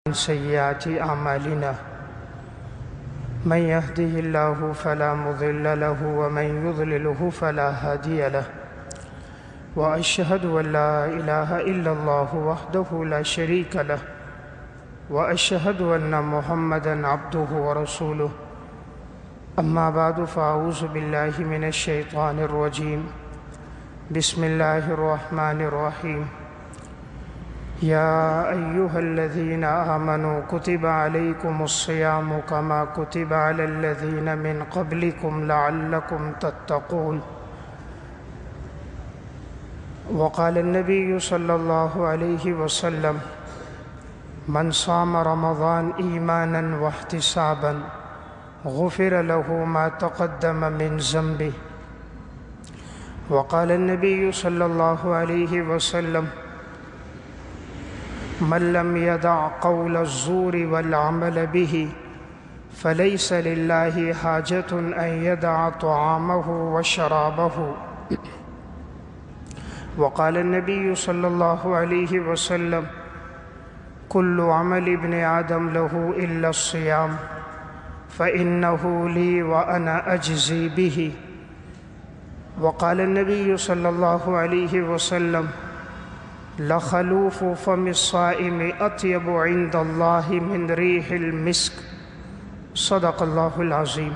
من سيئات أعمالنا من يهده الله فلا مضل له ومن يضلله فلا هادي له وأشهد أن لا إله إلا الله وحده لا شريك له وأشهد أن محمدًا عبده ورسوله أما بعد فأعوذ بالله من الشيطان الرجيم بسم الله الرحمن الرحيم يا أيها الذين آمنوا كتب عليكم الصيام كما كتب على الذين من قبلكم لعلكم تتقون وقال النبي صلى الله عليه وسلم من صام رمضان إيمانا واحتسابا غفر له ما تقدم من ذنبه وقال النبي صلى الله عليه وسلم من لم يدع قول الزور والعمل به فليس لله حاجة أن يدع طعامه وشرابه وقال النبي صلى الله عليه وسلم كل عمل ابن آدم له إلا الصيام فإنه لي وأنا أجزي به وقال النبي صلى الله عليه وسلم لخلوف فم الصائم أطيب عند الله من ريح المسك صدق اللہ العظیم۔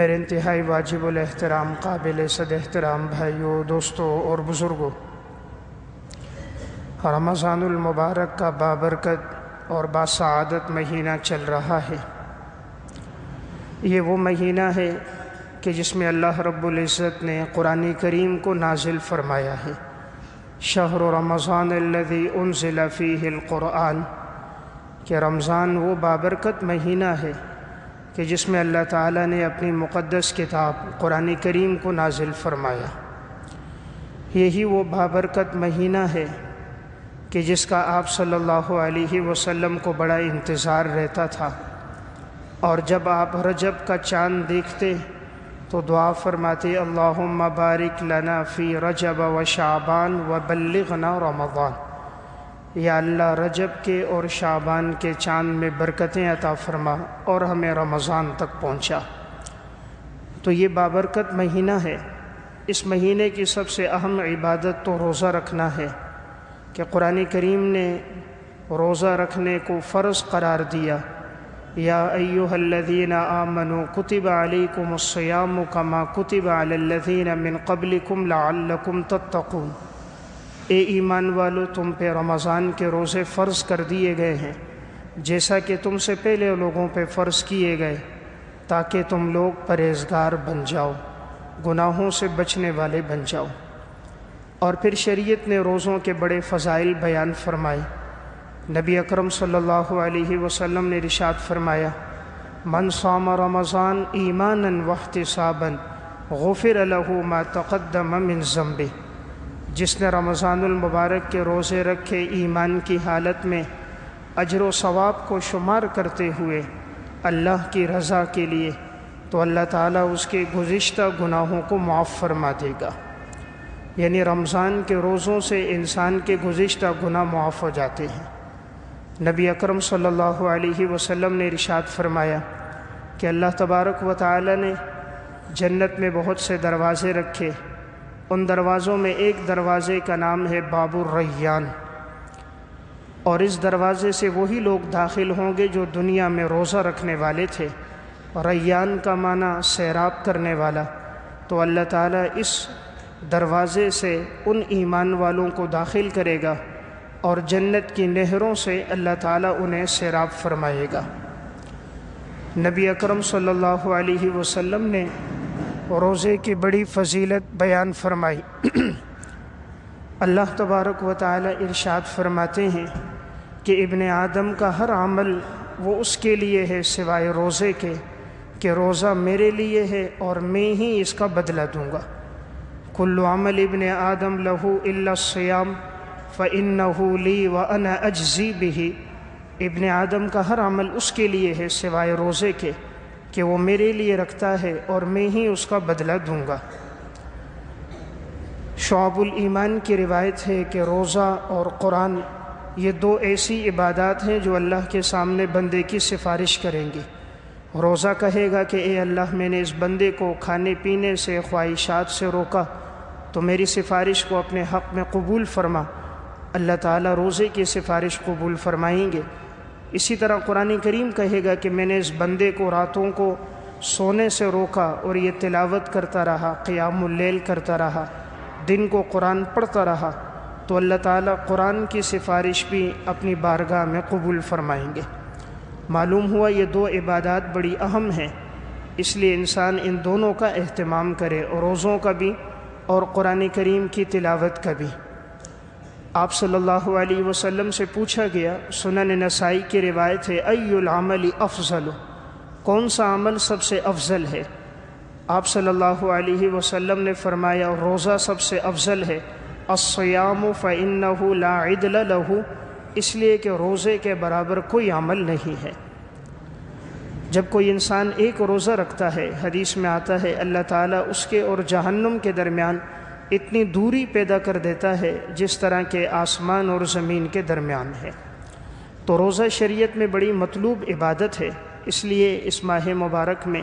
میرے انتہائی واجب الاحترام قابل صد احترام بھائیوں، دوستوں اور بزرگوں، رمضان المبارک کا بابرکت اور باسعادت مہینہ چل رہا ہے۔ یہ وہ مہینہ ہے کہ جس میں اللہ رب العزت نے قرآن کریم کو نازل فرمایا ہے۔ شہر رمضان الذی انزل فیہ القرآن، کہ رمضان وہ بابرکت مہینہ ہے کہ جس میں اللہ تعالیٰ نے اپنی مقدس کتاب قرآن کریم کو نازل فرمایا۔ یہی وہ بابرکت مہینہ ہے کہ جس کا آپ صلی اللہ علیہ وسلم کو بڑا انتظار رہتا تھا، اور جب آپ رجب کا چاند دیکھتے تو دعا فرماتے اللہم بارک لنا فی رجب و شعبان و بلغنا رمضان، یا اللہ رجب کے اور شعبان کے چاند میں برکتیں عطا فرما اور ہمیں رمضان تک پہنچا۔ تو یہ بابرکت مہینہ ہے۔ اس مہینے کی سب سے اہم عبادت تو روزہ رکھنا ہے کہ قرآن کریم نے روزہ رکھنے کو فرض قرار دیا۔ یا ایہا الذین آمنوا کتب علیکم الصیام کما کتب علی الذین من قبلکم لعلکم تتقون، اے ایمان والو تم پہ رمضان کے روزے فرض کر دیے گئے ہیں جیسا کہ تم سے پہلے لوگوں پہ فرض کیے گئے، تاکہ تم لوگ پرہیزگار بن جاؤ، گناہوں سے بچنے والے بن جاؤ۔ اور پھر شریعت نے روزوں کے بڑے فضائل بیان فرمائے۔ نبی اکرم صلی اللہ علیہ وسلم نے ارشاد فرمایا من صام رمضان ایمانا واحتسابا غفر له ما تقدم من ذنبہ، جس نے رمضان المبارک کے روزے رکھے ایمان کی حالت میں اجر و ثواب کو شمار کرتے ہوئے اللہ کی رضا کے لیے، تو اللہ تعالیٰ اس کے گزشتہ گناہوں کو معاف فرما دے گا۔ یعنی رمضان کے روزوں سے انسان کے گزشتہ گناہ معاف ہو جاتے ہیں۔ نبی اکرم صلی اللہ علیہ وسلم نے ارشاد فرمایا کہ اللہ تبارک و تعالی نے جنت میں بہت سے دروازے رکھے، ان دروازوں میں ایک دروازے کا نام ہے باب الریان، اور اس دروازے سے وہی لوگ داخل ہوں گے جو دنیا میں روزہ رکھنے والے تھے۔ ریان کا معنی سیراب کرنے والا، تو اللہ تعالیٰ اس دروازے سے ان ایمان والوں کو داخل کرے گا اور جنت کی نہروں سے اللہ تعالیٰ انہیں سیراب فرمائے گا۔ نبی اکرم صلی اللہ علیہ وسلم نے روزے کی بڑی فضیلت بیان فرمائی۔ اللہ تبارک و تعالیٰ ارشاد فرماتے ہیں کہ ابن آدم کا ہر عمل وہ اس کے لیے ہے سوائے روزے کے، کہ روزہ میرے لیے ہے اور میں ہی اس کا بدلہ دوں گا۔ کل عمل ابن آدم لہ الا الصیام فإنہ لی وأنا اجزی بہ، ابن آدم کا ہر عمل اس کے لیے ہے سوائے روزے کے کہ وہ میرے لیے رکھتا ہے اور میں ہی اس کا بدلہ دوں گا۔ شعب الایمان کی روایت ہے کہ روزہ اور قرآن یہ دو ایسی عبادات ہیں جو اللہ کے سامنے بندے کی سفارش کریں گی۔ روزہ کہے گا کہ اے اللہ، میں نے اس بندے کو کھانے پینے سے، خواہشات سے روکا، تو میری سفارش کو اپنے حق میں قبول فرما۔ اللہ تعالیٰ روزے کی سفارش قبول فرمائیں گے۔ اسی طرح قرآن کریم کہے گا کہ میں نے اس بندے کو راتوں کو سونے سے روکا اور یہ تلاوت کرتا رہا، قیام اللیل کرتا رہا، دن کو قرآن پڑھتا رہا، تو اللہ تعالیٰ قرآن کی سفارش بھی اپنی بارگاہ میں قبول فرمائیں گے۔ معلوم ہوا یہ دو عبادات بڑی اہم ہیں، اس لیے انسان ان دونوں کا اہتمام کرے، اور روزوں کا بھی اور قرآن کریم کی تلاوت کا بھی۔ آپ صلی اللہ علیہ وسلم سے پوچھا گیا، سنن نسائی کی روایت ہے، ای العمل افضل، کون سا عمل سب سے افضل ہے؟ آپ صلی اللہ علیہ وسلم نے فرمایا، روزہ سب سے افضل ہے۔ الصیام فإنہ لا عدل لہ، اس لیے کہ روزے کے برابر کوئی عمل نہیں ہے۔ جب کوئی انسان ایک روزہ رکھتا ہے، حدیث میں آتا ہے اللہ تعالیٰ اس کے اور جہنم کے درمیان اتنی دوری پیدا کر دیتا ہے جس طرح کہ آسمان اور زمین کے درمیان ہے۔ تو روزہ شریعت میں بڑی مطلوب عبادت ہے، اس لیے اس ماہ مبارک میں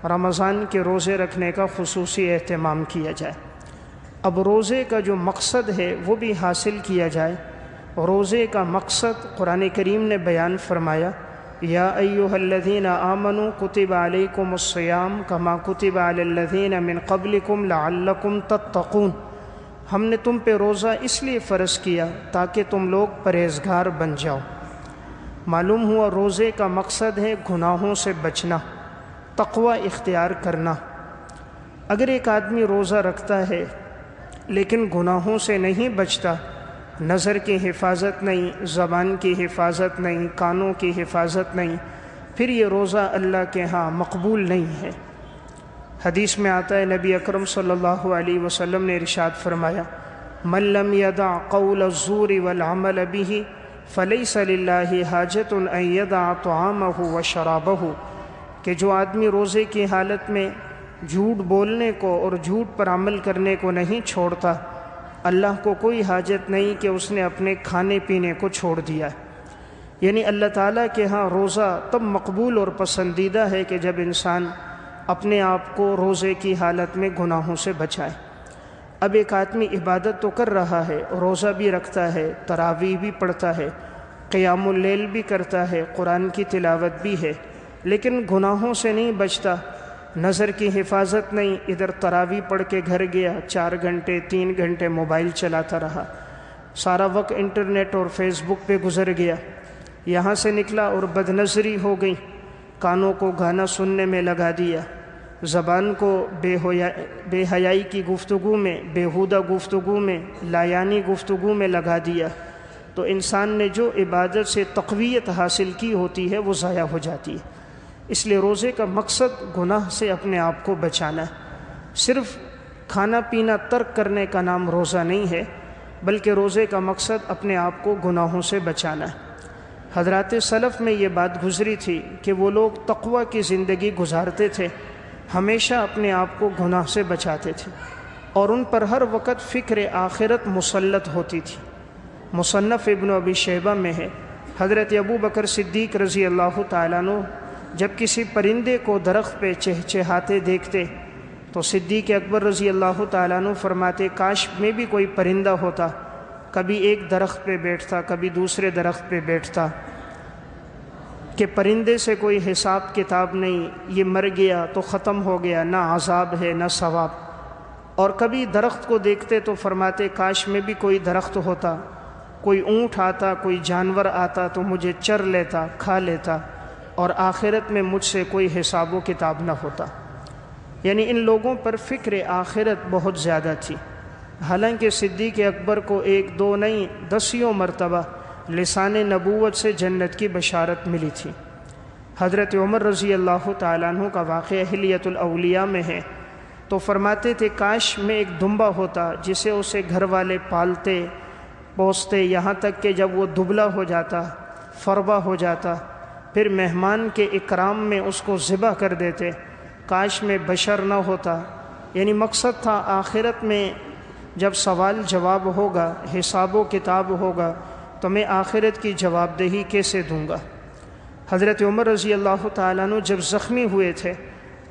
رمضان کے روزے رکھنے کا خصوصی اہتمام کیا جائے۔ اب روزے کا جو مقصد ہے وہ بھی حاصل کیا جائے۔ روزے کا مقصد قرآن کریم نے بیان فرمایا، یا ایھا الذین آمنوا کتب علیکم الصیام کما کتب علی الذین من قبلکم لعلکم تتقون، ہم نے تم پہ روزہ اس لیے فرض کیا تاکہ تم لوگ پرہیزگار بن جاؤ۔ معلوم ہوا روزے کا مقصد ہے گناہوں سے بچنا، تقوی اختیار کرنا۔ اگر ایک آدمی روزہ رکھتا ہے لیکن گناہوں سے نہیں بچتا، نظر کی حفاظت نہیں، زبان کی حفاظت نہیں، کانوں کی حفاظت نہیں، پھر یہ روزہ اللہ کے ہاں مقبول نہیں ہے۔ حدیث میں آتا ہے، نبی اکرم صلی اللہ علیہ وسلم نے ارشاد فرمایا، من لم يدع قول الزور والعمل به فلیس للہ حاجت ان یدع طعامہ وشرابہ، کہ جو آدمی روزے کی حالت میں جھوٹ بولنے کو اور جھوٹ پر عمل کرنے کو نہیں چھوڑتا، اللہ کو کوئی حاجت نہیں کہ اس نے اپنے کھانے پینے کو چھوڑ دیا ہے۔ یعنی اللہ تعالیٰ کے ہاں روزہ تب مقبول اور پسندیدہ ہے کہ جب انسان اپنے آپ کو روزے کی حالت میں گناہوں سے بچائے۔ اب ایک آدمی عبادت تو کر رہا ہے، روزہ بھی رکھتا ہے، تراویح بھی پڑھتا ہے، قیام اللیل بھی کرتا ہے، قرآن کی تلاوت بھی ہے، لیکن گناہوں سے نہیں بچتا، نظر کی حفاظت نہیں، ادھر تراویح پڑھ کے گھر گیا، 4 گھنٹے 3 گھنٹے موبائل چلاتا رہا، سارا وقت انٹرنیٹ اور فیس بک پہ گزر گیا، یہاں سے نکلا اور بد نظری ہو گئی، کانوں کو گانا سننے میں لگا دیا، زبان کو بے حیائی کی گفتگو میں، بیہودہ گفتگو میں، لایانی گفتگو میں لگا دیا، تو انسان نے جو عبادت سے تقویت حاصل کی ہوتی ہے وہ ضائع ہو جاتی ہے۔ اس لیے روزے کا مقصد گناہ سے اپنے آپ کو بچانا ہے۔ صرف کھانا پینا ترک کرنے کا نام روزہ نہیں ہے، بلکہ روزے کا مقصد اپنے آپ کو گناہوں سے بچانا ہے۔ حضرات سلف میں یہ بات گزری تھی کہ وہ لوگ تقوی کی زندگی گزارتے تھے، ہمیشہ اپنے آپ کو گناہ سے بچاتے تھے، اور ان پر ہر وقت فکر آخرت مسلط ہوتی تھی۔ مصنف ابن ابی شیبہ میں ہے، حضرت ابو بکر صدیق رضی اللہ تعالیٰ عنہ جب کسی پرندے کو درخت پہ چہچہاتے دیکھتے تو صدیق اکبر رضی اللہ تعالیٰ عنہ فرماتے، کاش میں بھی کوئی پرندہ ہوتا، کبھی ایک درخت پہ بیٹھتا، کبھی دوسرے درخت پہ بیٹھتا، کہ پرندے سے کوئی حساب کتاب نہیں، یہ مر گیا تو ختم ہو گیا، نہ عذاب ہے نہ ثواب۔ اور کبھی درخت کو دیکھتے تو فرماتے، کاش میں بھی کوئی درخت ہوتا، کوئی اونٹ آتا، کوئی جانور آتا تو مجھے چر لیتا، کھا لیتا، اور آخرت میں مجھ سے کوئی حساب و کتاب نہ ہوتا۔ یعنی ان لوگوں پر فکر آخرت بہت زیادہ تھی، حالانکہ صدیق اکبر کو 1 2 نہیں 10 مرتبہ لسان نبوت سے جنت کی بشارت ملی تھی۔ حضرت عمر رضی اللہ تعالیٰ عنہ کا واقعہ حلیۃ الاولیاء میں ہے، تو فرماتے تھے، کاش میں ایک دمبا ہوتا جسے اسے گھر والے پالتے پوستے، یہاں تک کہ جب وہ دبلا ہو جاتا، فربا ہو جاتا، پھر مہمان کے اکرام میں اس کو ذبح کر دیتے، کاش میں بشر نہ ہوتا۔ یعنی مقصد تھا آخرت میں جب سوال جواب ہوگا، حساب و کتاب ہوگا، تو میں آخرت کی جواب دہی کیسے دوں گا؟ حضرت عمر رضی اللہ تعالیٰ عنہ جب زخمی ہوئے تھے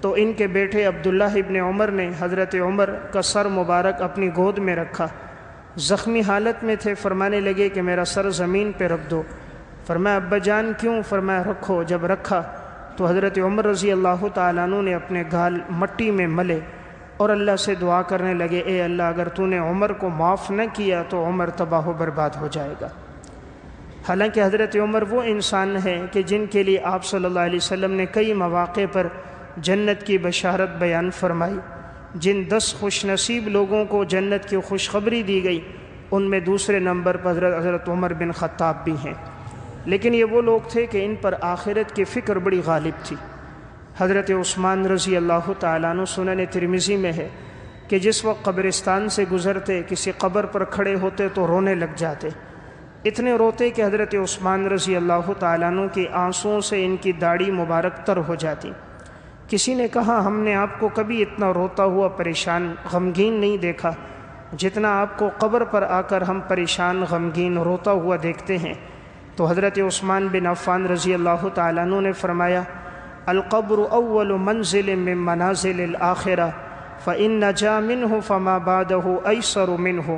تو ان کے بیٹے عبداللہ ابن عمر نے حضرت عمر کا سر مبارک اپنی گود میں رکھا، زخمی حالت میں تھے، فرمانے لگے کہ میرا سر زمین پہ رکھ دو۔ فرمایا ابا جان کیوں؟ فرمایا رکھو۔ جب رکھا تو حضرت عمر رضی اللہ تعالیٰ عنہ نے اپنے گال مٹی میں ملے اور اللہ سے دعا کرنے لگے، اے اللہ اگر تو نے عمر کو معاف نہ کیا تو عمر تباہ و برباد ہو جائے گا۔ حالانکہ حضرت عمر وہ انسان ہے کہ جن کے لیے آپ صلی اللہ علیہ وسلم نے کئی مواقع پر جنت کی بشارت بیان فرمائی، جن 10 خوش نصیب لوگوں کو جنت کی خوشخبری دی گئی ان میں دوسرے نمبر پر حضرت عمر بن خطاب بھی ہیں۔ لیکن یہ وہ لوگ تھے کہ ان پر آخرت کی فکر بڑی غالب تھی۔ حضرت عثمان رضی اللہ تعالیٰ عنہ سنن ترمذی میں ہے کہ جس وقت قبرستان سے گزرتے کسی قبر پر کھڑے ہوتے تو رونے لگ جاتے، اتنے روتے کہ حضرت عثمان رضی اللہ تعالیٰ عنہ کی آنسوؤں سے ان کی داڑھی مبارک تر ہو جاتی۔ کسی نے کہا ہم نے آپ کو کبھی اتنا روتا ہوا پریشان غمگین نہیں دیکھا جتنا آپ کو قبر پر آ کر ہم پریشان غمگین روتا ہوا دیکھتے ہیں۔ تو حضرت عثمان بن عفان رضی اللہ تعالیٰ عنہ نے فرمایا القبر اول منزل من منازل الآخرہ فإن نجا منہ فما بعدہ ایسر منہ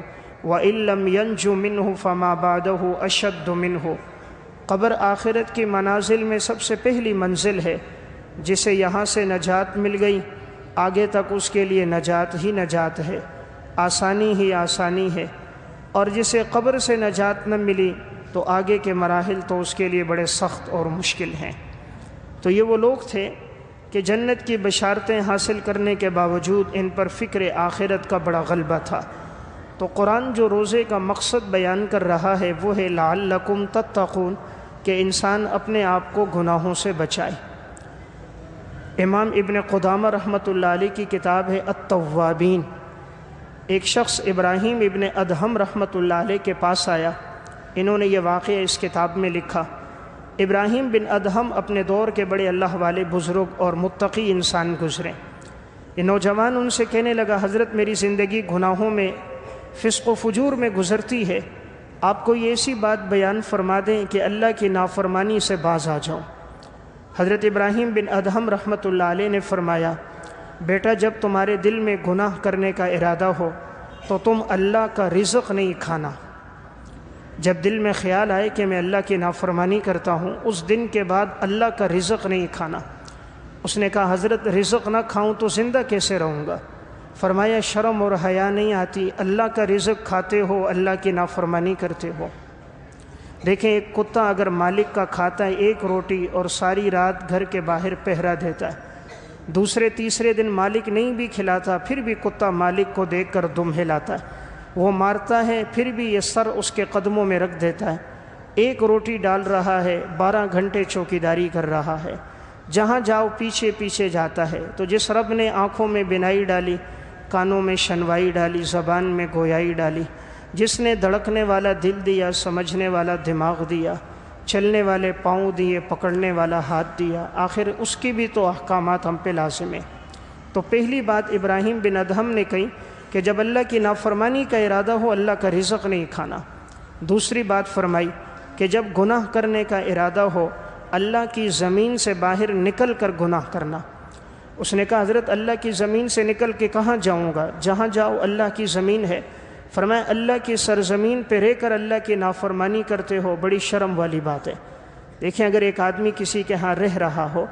وإن لم ینج منہ فما بعدہ اشد منہ۔ قبر آخرت کی منازل میں سب سے پہلی منزل ہے، جسے یہاں سے نجات مل گئی آگے تک اس کے لیے نجات ہی نجات ہے، آسانی ہی آسانی ہے، اور جسے قبر سے نجات نہ ملی تو آگے کے مراحل تو اس کے لیے بڑے سخت اور مشکل ہیں۔ تو یہ وہ لوگ تھے کہ جنت کی بشارتیں حاصل کرنے کے باوجود ان پر فکر آخرت کا بڑا غلبہ تھا۔ تو قرآن جو روزے کا مقصد بیان کر رہا ہے وہ ہے لعلکم تتقون، کہ انسان اپنے آپ کو گناہوں سے بچائے۔ امام ابن قدامہ رحمۃ اللہ علیہ کی کتاب ہے التوابین۔ ایک شخص ابراہیم ابن ادہم رحمۃ اللہ علیہ کے پاس آیا، انہوں نے یہ واقعہ اس کتاب میں لکھا۔ ابراہیم بن ادہم اپنے دور کے بڑے اللہ والے بزرگ اور متقی انسان گزرے۔ یہ نوجوان ان سے کہنے لگا حضرت میری زندگی گناہوں میں فسق و فجور میں گزرتی ہے، آپ کوئی ایسی بات بیان فرما دیں کہ اللہ کی نافرمانی سے باز آ جاؤں۔ حضرت ابراہیم بن ادہم رحمۃ اللہ علیہ نے فرمایا بیٹا جب تمہارے دل میں گناہ کرنے کا ارادہ ہو تو تم اللہ کا رزق نہیں کھانا۔ جب دل میں خیال آئے کہ میں اللہ کی نافرمانی کرتا ہوں اس دن کے بعد اللہ کا رزق نہیں کھانا۔ اس نے کہا حضرت رزق نہ کھاؤں تو زندہ کیسے رہوں گا؟ فرمایا شرم اور حیا نہیں آتی، اللہ کا رزق کھاتے ہو اللہ کی نافرمانی کرتے ہو۔ دیکھیں ایک کتا اگر مالک کا کھاتا ہے ایک روٹی اور ساری رات گھر کے باہر پہرا دیتا ہے، دوسرے تیسرے دن مالک نہیں بھی کھلاتا پھر بھی کتا مالک کو دیکھ کر دم ہلاتا ہے، وہ مارتا ہے پھر بھی یہ سر اس کے قدموں میں رکھ دیتا ہے۔ ایک روٹی ڈال رہا ہے 12 گھنٹے چوکیداری کر رہا ہے، جہاں جاؤ پیچھے پیچھے جاتا ہے۔ تو جس رب نے آنکھوں میں بینائی ڈالی، کانوں میں شنوائی ڈالی، زبان میں گویائی ڈالی، جس نے دھڑکنے والا دل دیا، سمجھنے والا دماغ دیا، چلنے والے پاؤں دیے، پکڑنے والا ہاتھ دیا، آخر اس کی بھی تو احکامات ہم پہ لازم ہیں۔ تو پہلی بات ابراہیم بن ادہم نے کہی کہ جب اللہ کی نافرمانی کا ارادہ ہو اللہ کا رزق نہیں کھانا۔ دوسری بات فرمائی کہ جب گناہ کرنے کا ارادہ ہو اللہ کی زمین سے باہر نکل کر گناہ کرنا۔ اس نے کہا حضرت اللہ کی زمین سے نکل کے کہاں جاؤں گا؟ جہاں جاؤ اللہ کی زمین ہے۔ فرمایا اللہ کی سرزمین پہ رہ کر اللہ کی نافرمانی کرتے ہو، بڑی شرم والی بات ہے۔ دیکھیں اگر ایک آدمی کسی کے ہاں رہ رہا ہو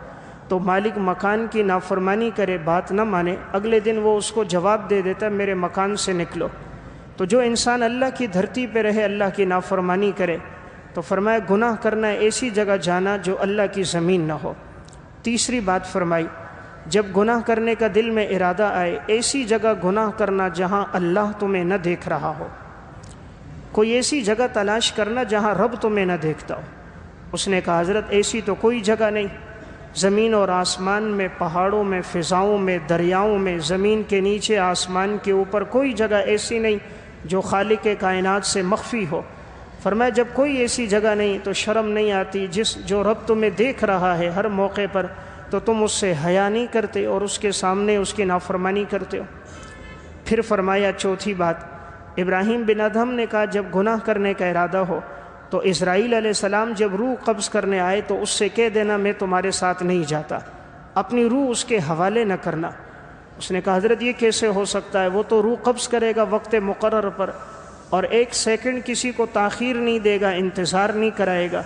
تو مالک مکان کی نافرمانی کرے، بات نہ مانے، اگلے دن وہ اس کو جواب دے دیتا ہے میرے مکان سے نکلو۔ تو جو انسان اللہ کی دھرتی پہ رہے اللہ کی نافرمانی کرے تو فرمایا گناہ کرنا ہے ایسی جگہ جانا جو اللہ کی زمین نہ ہو۔ تیسری بات فرمائی جب گناہ کرنے کا دل میں ارادہ آئے ایسی جگہ گناہ کرنا جہاں اللہ تمہیں نہ دیکھ رہا ہو، کوئی ایسی جگہ تلاش کرنا جہاں رب تمہیں نہ دیکھتا ہو۔ اس نے کہا حضرت ایسی تو کوئی جگہ نہیں، زمین اور آسمان میں، پہاڑوں میں، فضاؤں میں، دریاؤں میں، زمین کے نیچے، آسمان کے اوپر کوئی جگہ ایسی نہیں جو خالق کائنات سے مخفی ہو۔ فرمایا جب کوئی ایسی جگہ نہیں تو شرم نہیں آتی جو رب تمہیں دیکھ رہا ہے ہر موقع پر تو تم اس سے حیا نہیں کرتے اور اس کے سامنے اس کی نافرمانی کرتے ہو۔ پھر فرمایا چوتھی بات ابراہیم بن ادہم نے کہا جب گناہ کرنے کا ارادہ ہو تو اسرائیل علیہ السلام جب روح قبض کرنے آئے تو اس سے کہہ دینا میں تمہارے ساتھ نہیں جاتا، اپنی روح اس کے حوالے نہ کرنا۔ اس نے کہا حضرت یہ کیسے ہو سکتا ہے، وہ تو روح قبض کرے گا وقت مقرر پر اور 1 سیکنڈ کسی کو تاخیر نہیں دے گا، انتظار نہیں کرائے گا۔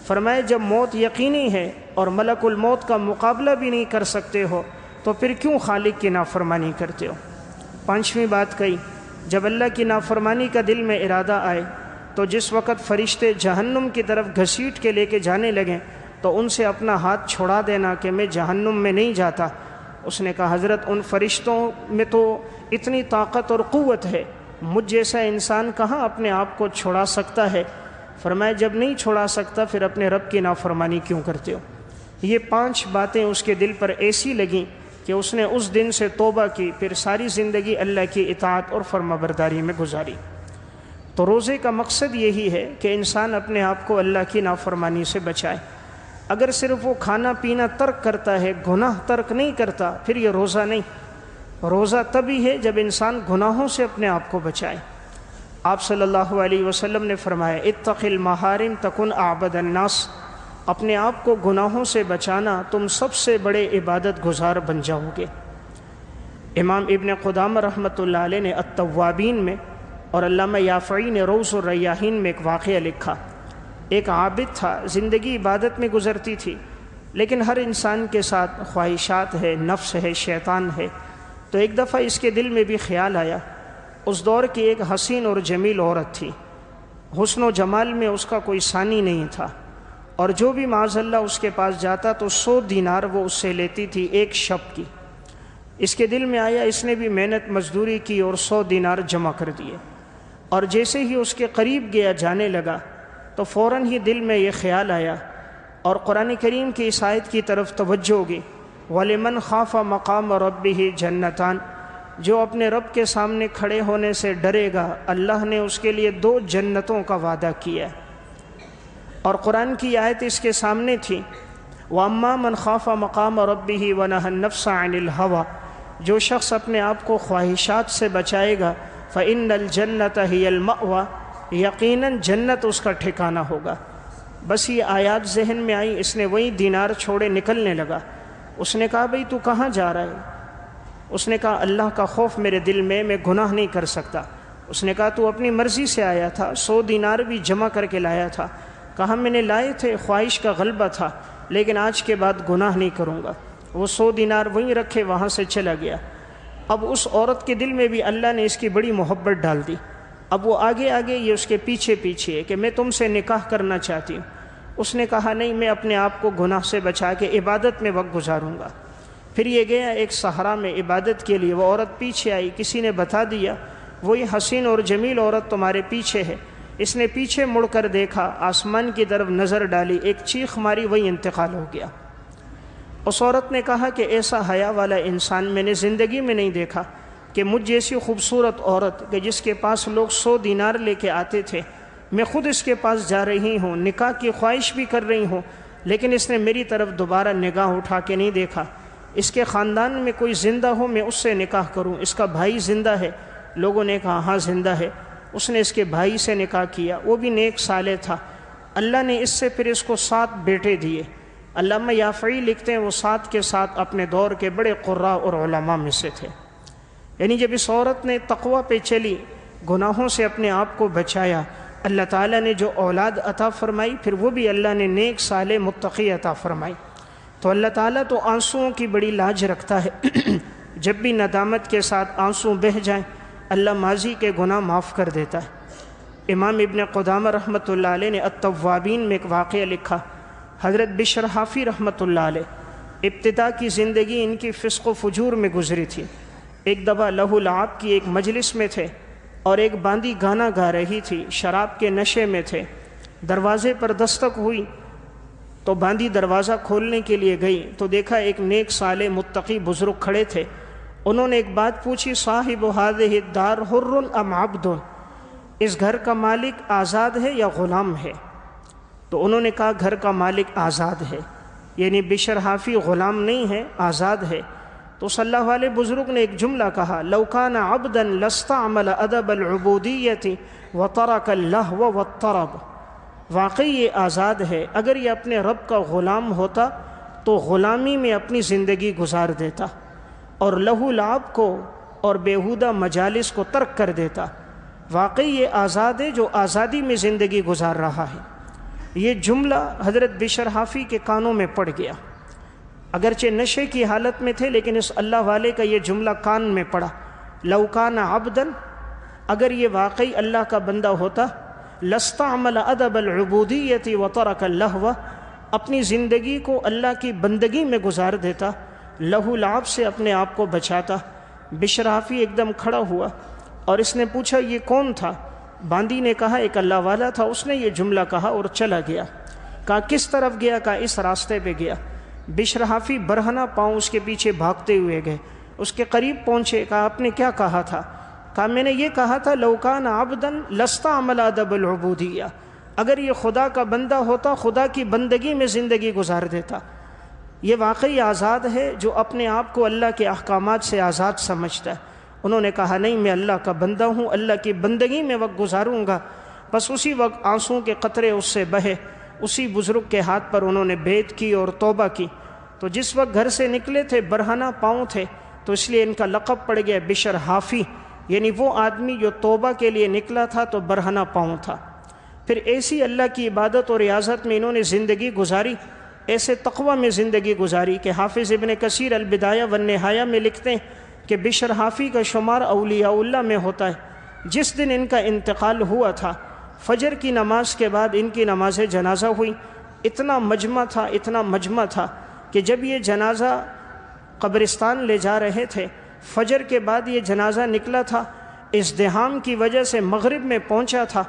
فرمائے جب موت یقینی ہے اور ملک الموت کا مقابلہ بھی نہیں کر سکتے ہو تو پھر کیوں خالق کی نافرمانی کرتے ہو؟ 5ویں بات کہی، جب اللہ کی نافرمانی کا دل میں ارادہ آئے تو جس وقت فرشتے جہنم کی طرف گھسیٹ کے لے کے جانے لگیں تو ان سے اپنا ہاتھ چھڑا دینا کہ میں جہنم میں نہیں جاتا۔ اس نے کہا حضرت ان فرشتوں میں تو اتنی طاقت اور قوت ہے، مجھ جیسا انسان کہاں اپنے آپ کو چھڑا سکتا ہے؟ فرمایا جب نہیں چھڑا سکتا پھر اپنے رب کی نافرمانی کیوں کرتے ہو؟ یہ 5 باتیں اس کے دل پر ایسی لگیں کہ اس نے اس دن سے توبہ کی، پھر ساری زندگی اللہ کی اطاعت اور فرمانبرداری میں گزاری۔ تو روزے کا مقصد یہی ہے کہ انسان اپنے آپ کو اللہ کی نافرمانی سے بچائے۔ اگر صرف وہ کھانا پینا ترک کرتا ہے، گناہ ترک نہیں کرتا، پھر یہ روزہ نہیں۔ روزہ تبھی ہے جب انسان گناہوں سے اپنے آپ کو بچائے۔ آپ صلی اللہ علیہ وسلم نے فرمایا اتق المحارم تکن اعبد الناس، اپنے آپ کو گناہوں سے بچانا تم سب سے بڑے عبادت گزار بن جاؤ گے۔ امام ابن قدامہ رحمۃ اللہ علیہ نے التوابین میں اور علامہ یافعی نے روض الریاحین میں ایک واقعہ لکھا۔ ایک عابد تھا، زندگی عبادت میں گزرتی تھی، لیکن ہر انسان کے ساتھ خواہشات ہے، نفس ہے، شیطان ہے۔ تو ایک دفعہ اس کے دل میں بھی خیال آیا، اس دور کی ایک حسین اور جمیل عورت تھی، حسن و جمال میں اس کا کوئی ثانی نہیں تھا، اور جو بھی معاذ اللہ اس کے پاس جاتا تو 100 دینار وہ اس سے لیتی تھی ایک شب کی۔ اس کے دل میں آیا، اس نے بھی محنت مزدوری کی اور 100 دینار جمع کر دیے، اور جیسے ہی اس کے قریب گیا جانے لگا تو فوراً ہی دل میں یہ خیال آیا اور قرآن کریم کی اس آیت کی طرف توجہ ہوگی، وَلِمَنْ خَافَ مَقَامَ رَبِّهِ جَنَّتان، جو اپنے رب کے سامنے کھڑے ہونے سے ڈرے گا اللہ نے اس کے لیے 2 جنتوں کا وعدہ کیا ہے۔ اور قرآن کی آیت اس کے سامنے تھی، وَأَمَّا مَنْ خَافَ مَقَامَ رَبِّهِ وَنَهَى النَّفْسَ عَنِ الْهَوَىٰ، جو شخص اپنے آپ کو خواہشات سے بچائے گا فَإِنَّ الْجَنَّةَ هِيَ الْمَأْوَىٰ، یقیناً جنت اس کا ٹھکانہ ہوگا۔ بس یہ آیات ذہن میں آئی، اس نے وہی دینار چھوڑے نکلنے لگا۔ اس نے کہا بھئی تو کہاں جا رہا ہے؟ اس نے کہا اللہ کا خوف میرے دل میں گناہ نہیں کر سکتا۔ اس نے کہا تو اپنی مرضی سے آیا تھا، 100 دینار بھی جمع کر کے لایا تھا۔ کہا میں نے لائے تھے، خواہش کا غلبہ تھا، لیکن آج کے بعد گناہ نہیں کروں گا۔ وہ 100 دینار وہیں رکھے وہاں سے چلا گیا۔ اب اس عورت کے دل میں بھی اللہ نے اس کی بڑی محبت ڈال دی۔ اب وہ آگے آگے، یہ اس کے پیچھے پیچھے ہے کہ میں تم سے نکاح کرنا چاہتی ہوں۔ اس نے کہا نہیں، میں اپنے آپ کو گناہ سے بچا کے عبادت میں وقت گزاروں گا۔ پھر یہ گیا ایک صحرا میں عبادت کے لیے، وہ عورت پیچھے آئی، کسی نے بتا دیا وہی حسین اور جمیل عورت تمہارے پیچھے ہے۔ اس نے پیچھے مڑ کر دیکھا، آسمان کی طرف نظر ڈالی، ایک چیخ ماری، وہی انتقال ہو گیا۔ اس عورت نے کہا کہ ایسا حیا والا انسان میں نے زندگی میں نہیں دیکھا کہ مجھ جیسی خوبصورت عورت کہ جس کے پاس لوگ 100 دینار لے کے آتے تھے، میں خود اس کے پاس جا رہی ہوں، نکاح کی خواہش بھی کر رہی ہوں، لیکن اس نے میری طرف دوبارہ نگاہ اٹھا کے نہیں دیکھا۔ اس کے خاندان میں کوئی زندہ ہو میں اس سے نکاح کروں، اس کا بھائی زندہ ہے؟ لوگوں نے کہا ہاں زندہ ہے۔ اس نے اس کے بھائی سے نکاح کیا، وہ بھی نیک صالح تھا۔ اللہ نے اس سے پھر اس کو 7 بیٹے دیے۔ علامہ یافعی لکھتے ہیں وہ 7 کے 7 اپنے دور کے بڑے قراء اور علماء میں سے تھے۔ یعنی جب اس عورت نے تقوی پہ چلی، گناہوں سے اپنے آپ کو بچایا، اللہ تعالیٰ نے جو اولاد عطا فرمائی، پھر وہ بھی اللہ نے نیک صالح متقی عطا فرمائی۔ تو اللہ تعالیٰ تو آنسوؤں کی بڑی لاج رکھتا ہے۔ جب بھی ندامت کے ساتھ آنسو بہہ جائیں، اللہ ماضی کے گناہ معاف کر دیتا ہے۔ امام ابن قدامہ رحمۃ اللہ علیہ نے التوابین میں ایک واقعہ لکھا۔ حضرت بشر حافی رحمۃ اللہ علیہ، ابتدا کی زندگی ان کی فسق و فجور میں گزری تھی۔ ایک دفعہ لہو لعاب کی ایک مجلس میں تھے اور ایک باندی گانا گا رہی تھی، شراب کے نشے میں تھے۔ دروازے پر دستک ہوئی تو باندی دروازہ کھولنے کے لیے گئی تو دیکھا ایک نیک صالح متقی بزرگ کھڑے تھے۔ انہوں نے ایک بات پوچھی، صاحب هذه الدار حر ام عبد، اس گھر کا مالک آزاد ہے یا غلام ہے؟ تو انہوں نے کہا گھر کا مالک آزاد ہے، یعنی بشر حافی غلام نہیں ہے، آزاد ہے۔ تو صلی اللہ علیہ بزرگ نے ایک جملہ کہا، لو کان عبدا لاستعمل ادب العبودیۃ وترک اللہو والطرب، واقعی یہ آزاد ہے، اگر یہ اپنے رب کا غلام ہوتا تو غلامی میں اپنی زندگی گزار دیتا اور لہو لعب کو اور بیہودہ مجالس کو ترک کر دیتا۔ واقعی یہ آزاد ہے جو آزادی میں زندگی گزار رہا ہے۔ یہ جملہ حضرت بشر حافی کے کانوں میں پڑ گیا، اگرچہ نشے کی حالت میں تھے لیکن اس اللہ والے کا یہ جملہ کان میں پڑا، لو کان عبدا، اگر یہ واقعی اللہ کا بندہ ہوتا، لاستعمل ادب العبودیت وترک اللہو، اپنی زندگی کو اللہ کی بندگی میں گزار دیتا، لہو لعب سے اپنے آپ کو بچاتا۔ بشر حافی ایک دم کھڑا ہوا اور اس نے پوچھا یہ کون تھا؟ باندی نے کہا ایک اللہ والا تھا، اس نے یہ جملہ کہا اور چلا گیا۔ کہا کس طرف گیا؟ کہا اس راستے پہ گیا۔ بشر حافی برہنہ پاؤں اس کے پیچھے بھاگتے ہوئے گئے، اس کے قریب پہنچے، کہا آپ نے کیا کہا تھا؟ کہا میں نے یہ کہا تھا لو کان عبدا لاستعمل ادب العبودیہ، اگر یہ خدا کا بندہ ہوتا خدا کی بندگی میں زندگی گزار دیتا۔ یہ واقعی آزاد ہے جو اپنے آپ کو اللہ کے احکامات سے آزاد سمجھتا ہے۔ انہوں نے کہا نہیں، میں اللہ کا بندہ ہوں، اللہ کی بندگی میں وقت گزاروں گا۔ بس اسی وقت آنسوں کے قطرے اس سے بہے، اسی بزرگ کے ہاتھ پر انہوں نے بیعت کی اور توبہ کی۔ تو جس وقت گھر سے نکلے تھے برہنہ پاؤں تھے، تو اس لیے ان کا لقب پڑ گیا بشر حافی، یعنی وہ آدمی جو توبہ کے لیے نکلا تھا تو برہنہ پاؤں تھا۔ پھر ایسی اللہ کی عبادت اور ریاضت میں انہوں نے زندگی گزاری، ایسے تقوی میں زندگی گزاری کہ حافظ ابن کثیر البدایہ والنہایہ میں لکھتے ہیں کہ بشر حافی کا شمار اولیاء اللہ میں ہوتا ہے۔ جس دن ان کا انتقال ہوا تھا، فجر کی نماز کے بعد ان کی نماز جنازہ ہوئی۔ اتنا مجمع تھا کہ جب یہ جنازہ قبرستان لے جا رہے تھے، فجر کے بعد یہ جنازہ نکلا تھا، ازدحام کی وجہ سے مغرب میں پہنچا تھا۔